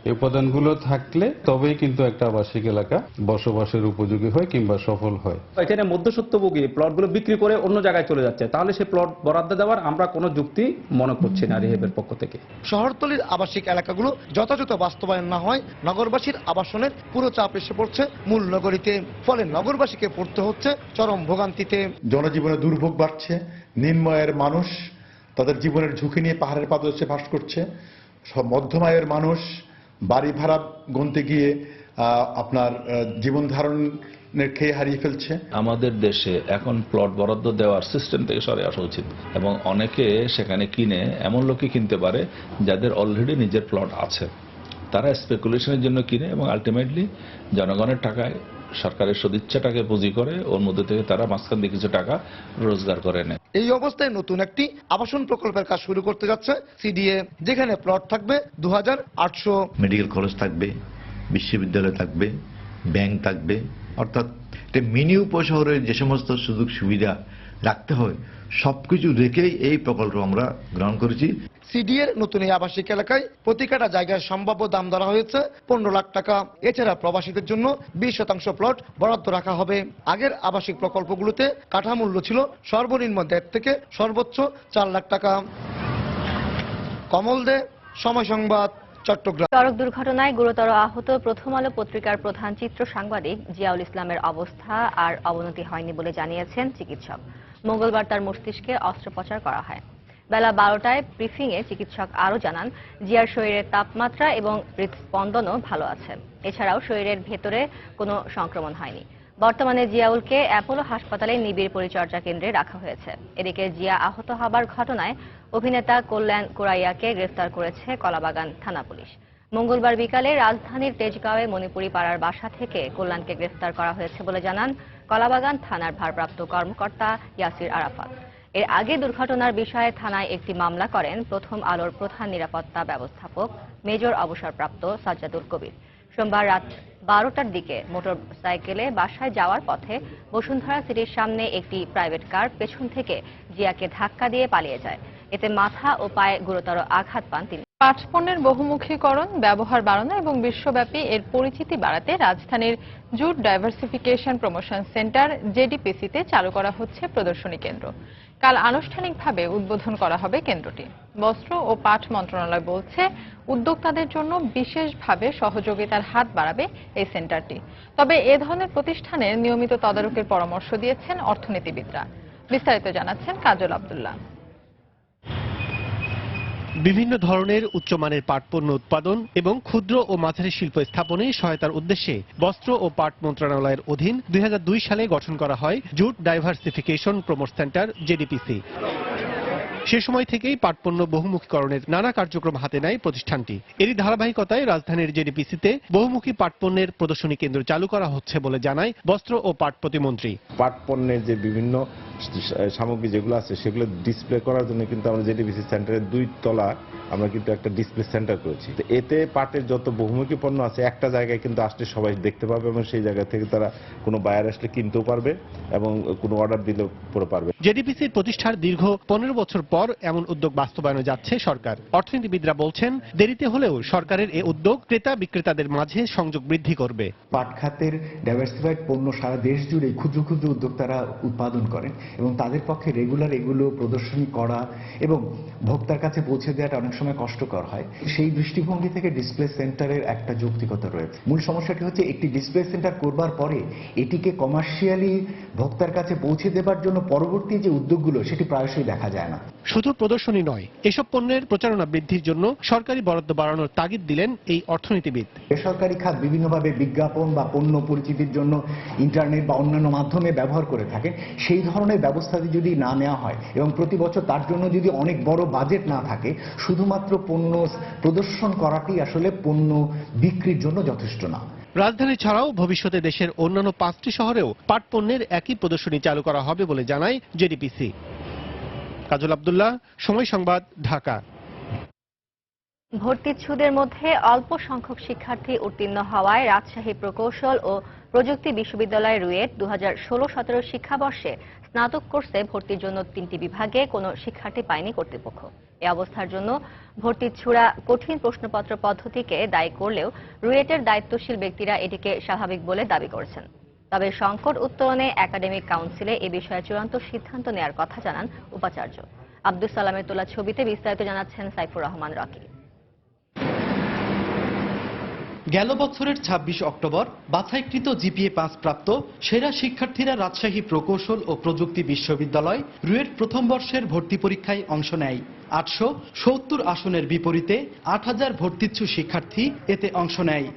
এই উপাদানগুলো থাকলে তবেই কিন্তু একটা আবাসিক এলাকা বসবাসের উপযোগী হয় কিংবা সফল হয়। এখানে মধ্যস্বত্বভোগী প্লটগুলো বিক্রি করে অন্য জায়গায় চলে যাচ্ছে, তাহলে সেই প্লট বরাদ্দ দেওয়ার আমরা কোনো যুক্তি মনে করছি না রিহেবের পক্ষ থেকে। শহরতলির আবাসিক এলাকাগুলো যথাযথ বাস্তবায়ন না হয় নগরবাসীর আবাসনের পুরো চাপ এসে পড়ছে মূল নগরীতে, ফলে নগরবাসীকে পড়তে হচ্ছে চরম ভোগান্তিতে। জনজীবনে দুর্ভোগ বাড়ছে, নিম্ন আয়ের মানুষ তাদের জীবনের ঝুঁকি নিয়ে পাহাড়ের পাদদেশে বাস করছে, সব মধ্যম আয়ের মানুষ বাড়ি ভাড়া গুনতে গিয়ে আপনার জীবন ধারণের খেয়ে হারিয়ে ফেলছে। আমাদের দেশে এখন প্লট বরাদ্দ দেওয়ার সিস্টেম থেকে সরে আসা উচিত, এবং অনেকে সেখানে কিনে এমন লোকই কিনতে পারে যাদের অলরেডি নিজের প্লট আছে, তারা স্পেকুলেশনের জন্য কিনে এবং আলটিমেটলি জনগণের টাকায় সরকারের সদিচ্ছাটাকে পুঁজি করে ওর মধ্যে থেকে তারা মাঝখান দিয়ে কিছু টাকা রোজগার করে নেয়। এই অবস্থায় নতুন একটি আবাসন প্রকল্পের কাজ শুরু করতে যাচ্ছে সিডিএ, যেখানে প্লট থাকবে ২,৮০০, মেডিকেল কলেজ থাকবে, বিশ্ববিদ্যালয় থাকবে, ব্যাংক থাকবে, অর্থাৎ একটা মিনি উপশহরের যে সমস্ত সুযোগ সুবিধা রাখতে হয় সবকিছু রেখেই এই প্রকল্প আমরা গ্রহণ করেছি। সিডিএর নতুন এই আবাসিক এলাকায় প্রতি কাটা জায়গার সম্ভাব্য দাম ধরা হয়েছে ১৫ লাখ টাকা। এছাড়া প্রবাসীদের জন্য ২০% প্লট বরাদ্দ রাখা হবে। আগের আবাসিক প্রকল্পগুলোতে কাঠা মূল্য ছিল সর্বনিম্ন ১.৫ থেকে সর্বোচ্চ ৪ লাখ টাকা। কমল দে, সময় সংবাদ, চট্টগ্রাম। সড়ক দুর্ঘটনায় গুরুতর আহত প্রথম আলো পত্রিকার প্রধান চিত্র সাংবাদিক জিয়াউল ইসলামের অবস্থা আর অবনতি হয়নি বলে জানিয়েছেন চিকিৎসক। মঙ্গলবার তার মস্তিষ্কে অস্ত্রোপচার করা হয়। বেলা 12টায় ব্রিফিংয়ে চিকিৎসক আরও জানান, জিয়ার শরীরের তাপমাত্রা এবং হৃদস্পন্দনও ভালো আছে। এছাড়াও শরীরের ভেতরে কোনো সংক্রমণ হয়নি। বর্তমানে জিয়াউলকে অ্যাপোলো হাসপাতালে নিবিড় পরিচর্যা কেন্দ্রে রাখা হয়েছে। এদিকে জিয়া আহত হবার ঘটনায় অভিনেতা কল্যাণ কোরাইয়াকে গ্রেফতার করেছে কলাবাগান থানা পুলিশ। মঙ্গলবার বিকালে রাজধানীর তেজগাঁওয়ে মণিপুরি পাড়ার বাসা থেকে কল্যাণকে গ্রেফতার করা হয়েছে বলে জানান কলাবাগান থানার ভারপ্রাপ্ত কর্মকর্তা ইয়াসির আরাফাত। এর আগে দুর্ঘটনার বিষয়ে থানায় একটি মামলা করেন প্রথম আলোর প্রধান নিরাপত্তা ব্যবস্থাপক মেজর অবসরপ্রাপ্ত সাজ্জাদুল কবির। সোমবার রাত 12টার দিকে মোটরসাইকেলে বাসায় যাওয়ার পথে বসুন্ধরা সিটির সামনে একটি প্রাইভেট কার পেছন থেকে জিয়াকে ধাক্কা দিয়ে পালিয়ে যায়। এতে মাথা ও পায়ে গুরুতর আঘাত পান তিনি। পাটপণ্যের বহুমুখীকরণ, ব্যবহার বাড়ানো এবং বিশ্বব্যাপী এর পরিচিতি বাড়াতে রাজধানীর জুট ডাইভার্সিফিকেশন প্রমোশন সেন্টার জেডিপিসিতে চালু করা হচ্ছে প্রদর্শনী কেন্দ্র। কাল আনুষ্ঠানিকভাবে উদ্বোধন করা হবে কেন্দ্রটি। বস্ত্র ও পাট মন্ত্রণালয় বলছে, উদ্যোক্তাদের জন্য বিশেষভাবে সহযোগিতার হাত বাড়াবে এই সেন্টারটি। তবে এ ধরনের প্রতিষ্ঠানের নিয়মিত তদারকির পরামর্শ দিয়েছেন অর্থনীতিবিদরা। বিস্তারিত জানাচ্ছেন কাজল আব্দুল্লাহ। বিভিন্ন ধরনের উচ্চমানের পাটপণ্য উৎপাদন এবং ক্ষুদ্র ও মাঝারি শিল্প স্থাপনে সহায়তার উদ্দেশ্যে বস্ত্র ও পাট মন্ত্রণালয়ের অধীন ২০০২ সালে গঠন করা হয় জুট ডাইভার্সিফিকেশন প্রমোট সেন্টার জেডিপিসি। সে সময় থেকেই পাটপণ্য বহুমুখীকরণের নানা কার্যক্রম হাতে নেয় প্রতিষ্ঠানটি। এরই ধারাবাহিকতায় রাজধানীর জেডিপিসিতে বহুমুখী পাটপণ্যের প্রদর্শনী কেন্দ্র চালু করা হচ্ছে বলে জানায় বস্ত্র ও পাট প্রতিমন্ত্রী। পাটপণ্যের যে বিভিন্ন সামগ্রী যেগুলো আছে সেগুলো ডিসপ্লে করার জন্য কিন্তু আমরা জেডিপিসি সেন্টারের 2 তলা আমরা কিন্তু একটা ডিসপ্লে সেন্টার করেছি। তো এতে পাটের যত বহুমুখী পণ্য আছে একটা জায়গায় কিন্তু আসলে সবাই দেখতে পাবে এবং সেই জায়গা থেকে তারা কোনো বায়ার আসলে কিনতেও পারবে এবং কোনো অর্ডার দিলেও পরে পারবে। জেডিপিসির প্রতিষ্ঠার দীর্ঘ 15 বছর পর এমন উদ্যোগ বাস্তবায়নে যাচ্ছে সরকার। অর্থনীতিবিদরা বলছেন দেরিতে হলেও সরকারের এই উদ্যোগ ক্রেতা বিক্রেতাদের মাঝে সংযোগ বৃদ্ধি করবে। পাট খাতের ডাইভার্সিফাইড পণ্য সারা দেশ জুড়ে ক্ষুদ্র ক্ষুদ্র উদ্যোক্তারা উৎপাদন করেন এবং তাদের পক্ষে রেগুলার এগুলো প্রদর্শনী করা এবং ভোক্তার কাছে পৌঁছে দেওয়াটা অনেক সময় কষ্টকর হয়। সেই দৃষ্টিভঙ্গি থেকে ডিসপ্লে সেন্টারের একটা যৌক্তিকতা রয়েছে। মূল সমস্যাটি হচ্ছে একটি ডিসপ্লে সেন্টার করবার পরে এটিকে কমার্শিয়ালি ভোক্তার কাছে পৌঁছে দেবার জন্য পরবর্তী যে উদ্যোগগুলো সেটি প্রায়শই দেখা যায় না। শুধু প্রদর্শনী নয়, এসব পণ্যের প্রচারণা বৃদ্ধির জন্য সরকারি বরাদ্দ বাড়ানোর তাগিদ দিলেন এই অর্থনীতিবিদ। বেসরকারি খাত বিভিন্নভাবে বিজ্ঞাপন বা পণ্য পরিচিতির জন্য ইন্টারনেট বা অন্যান্য মাধ্যমে ব্যবহার করে থাকে। সেই ধরনের ব্যবস্থা যদি না নেওয়া হয় এবং প্রতি বছর তার জন্য যদি অনেক বড় বাজেট না থাকে, শুধুমাত্র পণ্য প্রদর্শন করাটি আসলে পণ্য বিক্রির জন্য যথেষ্ট না। রাজধানী ছাড়াও ভবিষ্যতে দেশের অন্যান্য 5টি শহরেও পাট পণ্যের একই প্রদর্শনী চালু করা হবে বলে জানায় জেডিপিসি। কাজল আব্দুল্লাহ, সময় সংবাদ, ঢাকা। ভর্তিচ্ছুদের মধ্যে অল্প সংখ্যক শিক্ষার্থী উত্তীর্ণ হওয়ায় রাজশাহী প্রকৌশল ও প্রযুক্তি বিশ্ববিদ্যালয় রুয়েট 2016-17 শিক্ষাবর্ষে স্নাতক কোর্সে ভর্তির জন্য 3টি বিভাগে কোনো শিক্ষার্থী পায়নি কর্তৃপক্ষ। এই অবস্থার জন্য ভর্তিচ্ছুরা কঠিন প্রশ্নপত্র পদ্ধতিকে দায়ী করলেও রুয়েটের দায়িত্বশীল ব্যক্তিরা এটিকে স্বাভাবিক বলে দাবি করেছেন। তবে সংকট উত্তরণে একাডেমিক কাউন্সিলে এ বিষয়ে চূড়ান্ত সিদ্ধান্ত নেওয়ার কথা জানান উপাচার্য। আব্দুস সালামের তোলা ছবিতে বিস্তারিত জানাচ্ছেন সাইফুর রহমান রকি। গেল বছরের 26 অক্টোবর বাছাইকৃত জিপিএ 5 প্রাপ্ত সেরা শিক্ষার্থীরা রাজশাহী প্রকৌশল ও প্রযুক্তি বিশ্ববিদ্যালয় রুয়েট প্রথম বর্ষের ভর্তি পরীক্ষায় অংশ নেয়। 870 আসনের বিপরীতে 8000 ভর্তিচ্ছু শিক্ষার্থী এতে অংশ নেয়।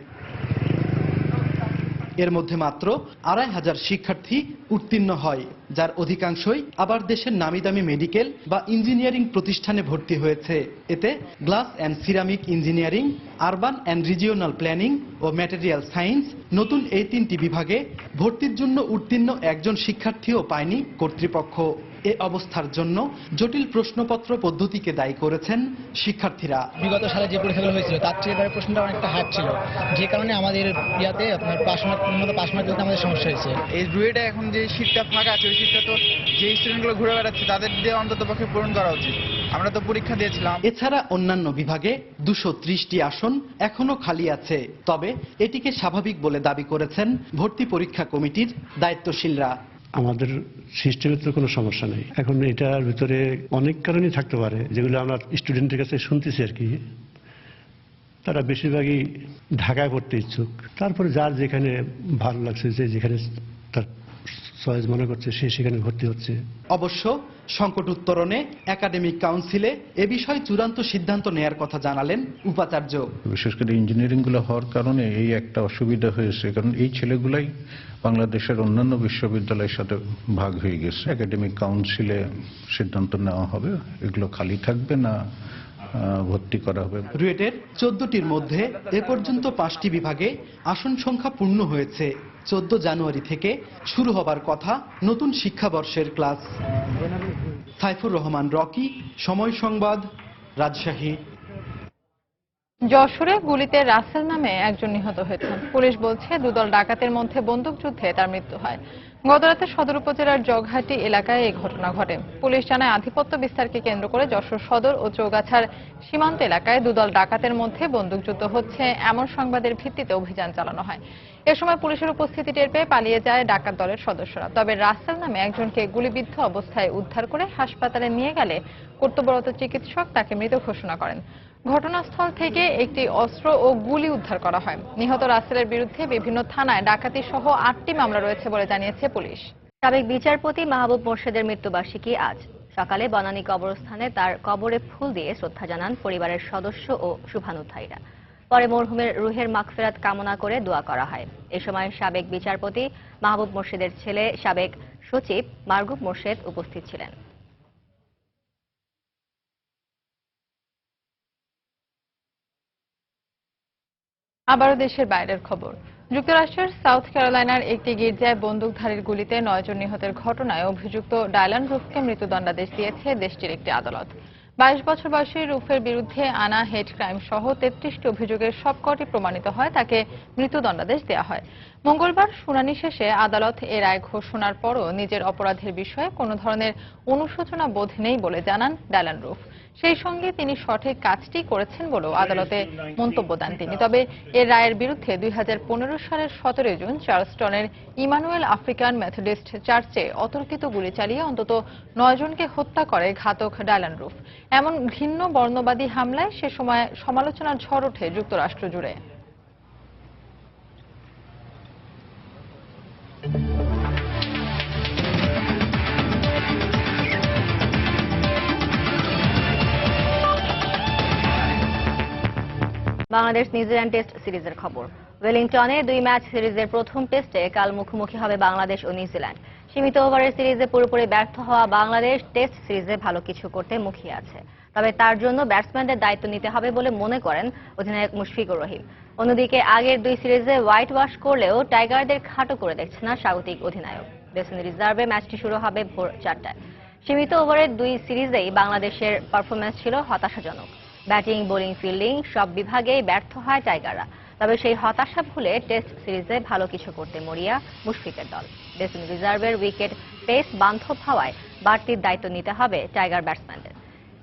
এর মধ্যে মাত্র 2500 শিক্ষার্থী উত্তীর্ণ হয়, যার অধিকাংশই আবার দেশের নামিদামি মেডিকেল বা ইঞ্জিনিয়ারিং প্রতিষ্ঠানে ভর্তি হয়েছে। এতে glass and ceramic engineering, urban and regional planning ও ম্যাটেরিয়াল সায়েন্স, নতুন এই 3টি বিভাগে ভর্তির জন্য উত্তীর্ণ একজন শিক্ষার্থীও পায়নি কর্তৃপক্ষ। এ অবস্থার জন্য জটিল প্রশ্নপত্র পদ্ধতিকে দায়ী করেছেন শিক্ষার্থীরা। বিগত সালে যে পরীক্ষাগুলো হয়েছিল তার চেয়ে এবারে প্রশ্নটা অনেকটা হার্ড ছিল, যে কারণে আমাদের ইয়াতে আপনার পাস মার্ক পেতে আমাদের সমস্যা হয়েছে। এই রুয়েটে এখন যে সিটটা ফাঁকা আছে ওই সিটটা তো যে স্টুডেন্টগুলো ঘুরে বেড়াচ্ছে তাদের দিয়ে অন্তত পক্ষে পূরণ করা উচিত। আমরা তো পরীক্ষা দিয়েছিলাম। এছাড়া অন্যান্য বিভাগে 230টি আসন এখনো খালি আছে। তবে এটিকে স্বাভাবিক বলে দাবি করেছেন ভর্তি পরীক্ষা কমিটির দায়িত্বশীলরা। আমাদের সিস্টেমের তো কোনো সমস্যা নেই। এখন এটার ভিতরে অনেক কারণই থাকতে পারে, যেগুলো আমরা স্টুডেন্টের কাছে শুনতেছি আর কি। তারা বেশিরভাগই ঢাকায় পড়তে ইচ্ছুক, তারপরে যার যেখানে ভালো লাগছে, যে যেখানে তার চয়েস মনে করছে সে সেখানে ভর্তি হচ্ছে। অবশ্য সংকট উত্তরণে একাডেমিক কাউন্সিলে এ বিষয়ে চূড়ান্ত সিদ্ধান্ত নেয়ার কথা জানালেন উপাচার্য। বিশেষ করে ইঞ্জিনিয়ারিং গুলো হওয়ার কারণে এই একটা অসুবিধা হয়েছে, কারণ এই ছেলেগুলাই বাংলাদেশের অন্যান্য বিশ্ববিদ্যালয়ের সাথে ভাগ হয়ে গেছে। একাডেমিক কাউন্সিলে সিদ্ধান্ত নেওয়া হবে এগুলো খালি থাকবে না ভর্তি করা হবে। রুয়েটের 14টির মধ্যে এ পর্যন্ত 5টি বিভাগে আসন সংখ্যা পূর্ণ হয়েছে। 14 জানুয়ারি থেকে শুরু হবার কথা নতুন শিক্ষাবর্ষের ক্লাস। সাইফুর রহমান রকি, সময় সংবাদ, রাজশাহী। যশোরে গুলিতে রাসেল নামে একজন নিহত হয়েছেন। পুলিশ বলছে দুদল ডাকাতের মধ্যে বন্দুকযুদ্ধে তার মৃত্যু হয়। গতরাতে সদর উপজেলার জগহাটি এলাকায় এই ঘটনা ঘটে। পুলিশ জানায় আধিপত্য বিস্তারকে কেন্দ্র করে যশোর সদর ও চৌগাছার সীমান্ত এলাকায় দুদল ডাকাতের মধ্যে বন্দুকযুদ্ধ হচ্ছে এমন সংবাদের ভিত্তিতে অভিযান চালানো হয়। এ সময় পুলিশের উপস্থিতি টের পেয়ে পালিয়ে যায় ডাকাত দলের সদস্যরা। তবে রাসেল নামে একজনকে গুলিবিদ্ধ অবস্থায় উদ্ধার করে হাসপাতালে নিয়ে গেলে কর্তব্যরত চিকিৎসক তাকে মৃত ঘোষণা করেন। ঘটনাস্থল থেকে একটি অস্ত্র ও গুলি উদ্ধার করা হয়। নিহত রাসেলের বিরুদ্ধে বিভিন্ন থানায় ডাকাতি সহ 8টি মামলা রয়েছে বলে জানিয়েছে পুলিশ। সাবেক বিচারপতি মাহবুব মোর্শেদের মৃত্যুবার্ষিকী আজ। সকালে বনানী কবরস্থানে তার কবরে ফুল দিয়ে শ্রদ্ধা জানান পরিবারের সদস্য ও শুভানুধ্যায়ীরা। পরে মরহুমের রুহের মাগফিরাত কামনা করে দোয়া করা হয়। এ সময় সাবেক বিচারপতি মাহবুব মোর্শেদের ছেলে সাবেক সচিব মারগুব মোর্শেদ উপস্থিত ছিলেন। আবারও দেশের বাইরের খবর। যুক্তরাষ্ট্রের সাউথ ক্যারোলাইনার একটি গির্জায় বন্দুকধারীর গুলিতে 9 জন নিহতের ঘটনায় অভিযুক্ত ডায়লান রুফকে মৃত্যুদণ্ডাদেশ দিয়েছে দেশটির একটি আদালত। 22 বছর বয়সী রুফের বিরুদ্ধে আনা হেট ক্রাইম সহ 33টি অভিযোগের সবকটি প্রমাণিত হয় তাকে মৃত্যুদণ্ডাদেশ দেওয়া হয়। মঙ্গলবার শুনানি শেষে আদালত এ রায় ঘোষণার পরও নিজের অপরাধের বিষয়ে কোনো ধরনের অনুশোচনা বোধ নেই বলে জানান ডায়লান রুফ। সেই সঙ্গে তিনি সঠিক কাজটি করেছেন বলেও আদালতে মন্তব্য দেন তিনি। তবে এর রায়ের বিরুদ্ধে 2015 সালের 17 জুন চার্লসটনের ইমানুয়েল আফ্রিকান মেথডিস্ট চার্চে অতর্কিত গুলি চালিয়ে অন্তত 9 জনকে হত্যা করে ঘাতক ডায়লান রুফ। এমন ঘৃণ্য বর্ণবাদী হামলায় সে সময় সমালোচনার ঝড় ওঠে যুক্তরাষ্ট্র জুড়ে। বাংলাদেশ নিউজিল্যান্ড টেস্ট সিরিজের খবর। ওয়েলিংটনে 2 ম্যাচ সিরিজের প্রথম টেস্টে কাল মুখোমুখি হবে বাংলাদেশ ও নিউজিল্যান্ড। সীমিত ওভারের সিরিজে পুরোপুরি ব্যর্থ হওয়া বাংলাদেশ টেস্ট সিরিজে ভালো কিছু করতে মুখিয়ে আছে। তবে তার জন্য ব্যাটসম্যানদের দায়িত্ব নিতে হবে বলে মনে করেন অধিনায়ক মুশফিকুর রহিম। অন্যদিকে আগের 2 সিরিজে হোয়াইট ওয়াশ করলেও টাইগারদের খাটো করে দেখছে না স্বাগতিক অধিনায়ক। ওয়েস্ট ইন্ডিজ রিজার্ভে ম্যাচটি শুরু হবে ভোর 4টায়। সীমিত ওভারের 2 সিরিজেই বাংলাদেশের পারফরম্যান্স ছিল হতাশাজনক। ব্যাটিং, বোলিং, ফিল্ডিং সব বিভাগেই ব্যর্থ হয় টাইগাররা। তবে সেই হতাশা ভুলে টেস্ট সিরিজে ভালো কিছু করতে মরিয়া মুশফিকের দল। ওয়েস্ট ইন্ডিজ রিজার্ভের উইকেট পেস বান্ধব হওয়ায় বাড়তির দায়িত্ব নিতে হবে টাইগার ব্যাটসম্যানদের।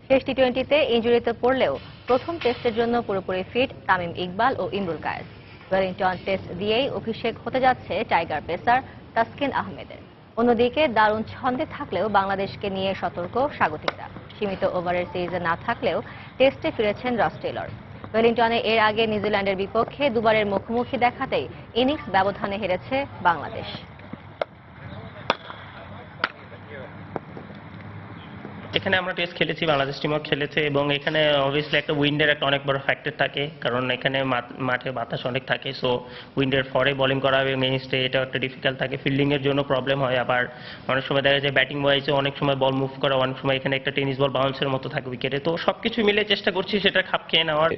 শেষ টি-20তে ইনজুরিতে পড়লেও প্রথম টেস্টের জন্য পুরোপুরি ফিট তামিম ইকবাল ও ইমরুল কায়েস। ওয়েলিংটন টেস্ট দিয়েই অভিষেক হতে যাচ্ছে টাইগার পেসার তাসকিন আহমেদের। অন্যদিকে দারুণ ছন্দে থাকলেও বাংলাদেশকে নিয়ে সতর্ক স্বাগতিকরা। সীমিত ওভারের সিরিজে না থাকলেও টেস্টে ফিরেছেন রস টেলর। ওয়েলিংটনে এর আগে নিউজিল্যান্ডের বিপক্ষে দুবারের মুখোমুখি দেখাতেই ইনিংস ব্যবধানে হেরেছে বাংলাদেশ। এখানে আমরা টেস্ট খেলেছি, বাংলাদেশ টিমও খেলেছে এবং এখানে অবভিয়াসলি একটা উইন্ডের একটা অনেক বড় ফ্যাক্টর থাকে, কারণ এখানে মাঠে বাতাস অনেক থাকে। সো উইন্ডের ফরে বোলিং করা হবে মেইনস্টে, এটা একটা ডিফিকাল্ট থাকে। ফিল্ডিং এর জন্য প্রবলেম হয়। আবার অনেক সময় দেখা যায় ব্যাটিং ওয়াইজে অনেক সময় বল মুভ করা, অনেক সময় এখানে একটা টেনিস বল বাউন্সের মতো থাকে উইকেটে। তো সবকিছু মিলে চেষ্টা করছি সেটা খাপ খেয়ে নেওয়ার।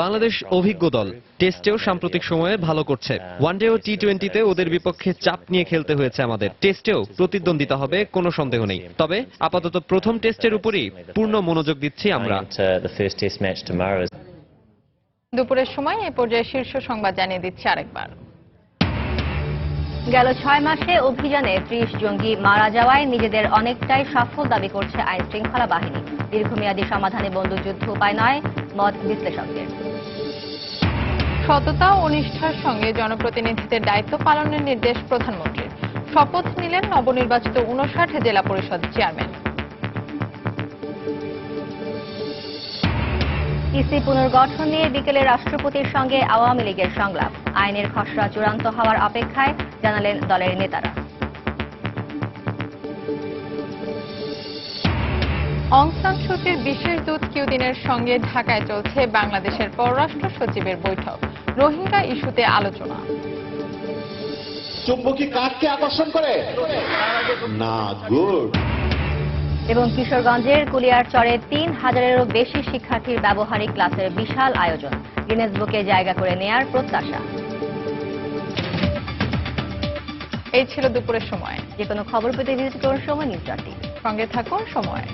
বাংলাদেশ অভিজ্ঞ দল, টেস্টেও সাম্প্রতিক সময়ে ভালো করছে। ওয়ানডে ও টি-20তে ওদের বিপক্ষে চাপ নিয়ে খেলতে হয়েছে আমাদের। টেস্টেও প্রতিদ্বন্দ্বিতা হবে, কোনো সন্দেহ নেই। তবে আপাতত প্রথম টেস্টের উপরই পূর্ণ মনোযোগ দিচ্ছি আমরা। দুপুরের সময় এ পর্যায়ে শীর্ষ সংবাদ জানিয়ে দিচ্ছি আরেকবার। গেল 6 মাসে অভিযানে 30 জঙ্গি মারা যাওয়ায় নিজেদের অনেকটাই সফল দাবি করছে আইন শৃঙ্খলা বাহিনী। দীর্ঘমেয়াদী সমাধানে বন্দুকযুদ্ধ উপায় নয়, মত বিশ্লেষকদের। সততা ও নিষ্ঠার সঙ্গে জনপ্রতিনিধিদের দায়িত্ব পালনের নির্দেশ প্রধানমন্ত্রীর। শপথ নিলেন নবনির্বাচিত 59 জেলা পরিষদ চেয়ারম্যান। ইসি পুনর্গঠন নিয়ে বিকেলে রাষ্ট্রপতির সঙ্গে আওয়ামী লীগের সংলাপ। আইনের খসড়া চূড়ান্ত হওয়ার অপেক্ষায়, জানালেন দলের নেতারা। অং সান সুচির বিশেষ দূত কিউদিনের সঙ্গে ঢাকায় চলছে বাংলাদেশের পররাষ্ট্র সচিবের বৈঠক। রোহিঙ্গা ইস্যুতে আলোচনা। চুম্বকী কাঠকে আকর্ষণ করে না, গুড। এবং কিশোরগঞ্জের কুলিয়ারচরে 3000-এরও বেশি শিক্ষার্থীর ব্যবহারিক ক্লাসের বিশাল আয়োজন। গিনেস বুকে জায়গা করে নেয়ার প্রত্যাশা। এই ছিল দুপুরের সময়। যে কোনো খবর পেতে ভিজিট করুন সময় নিউজ.টিভি। সঙ্গে থাকুন সময়।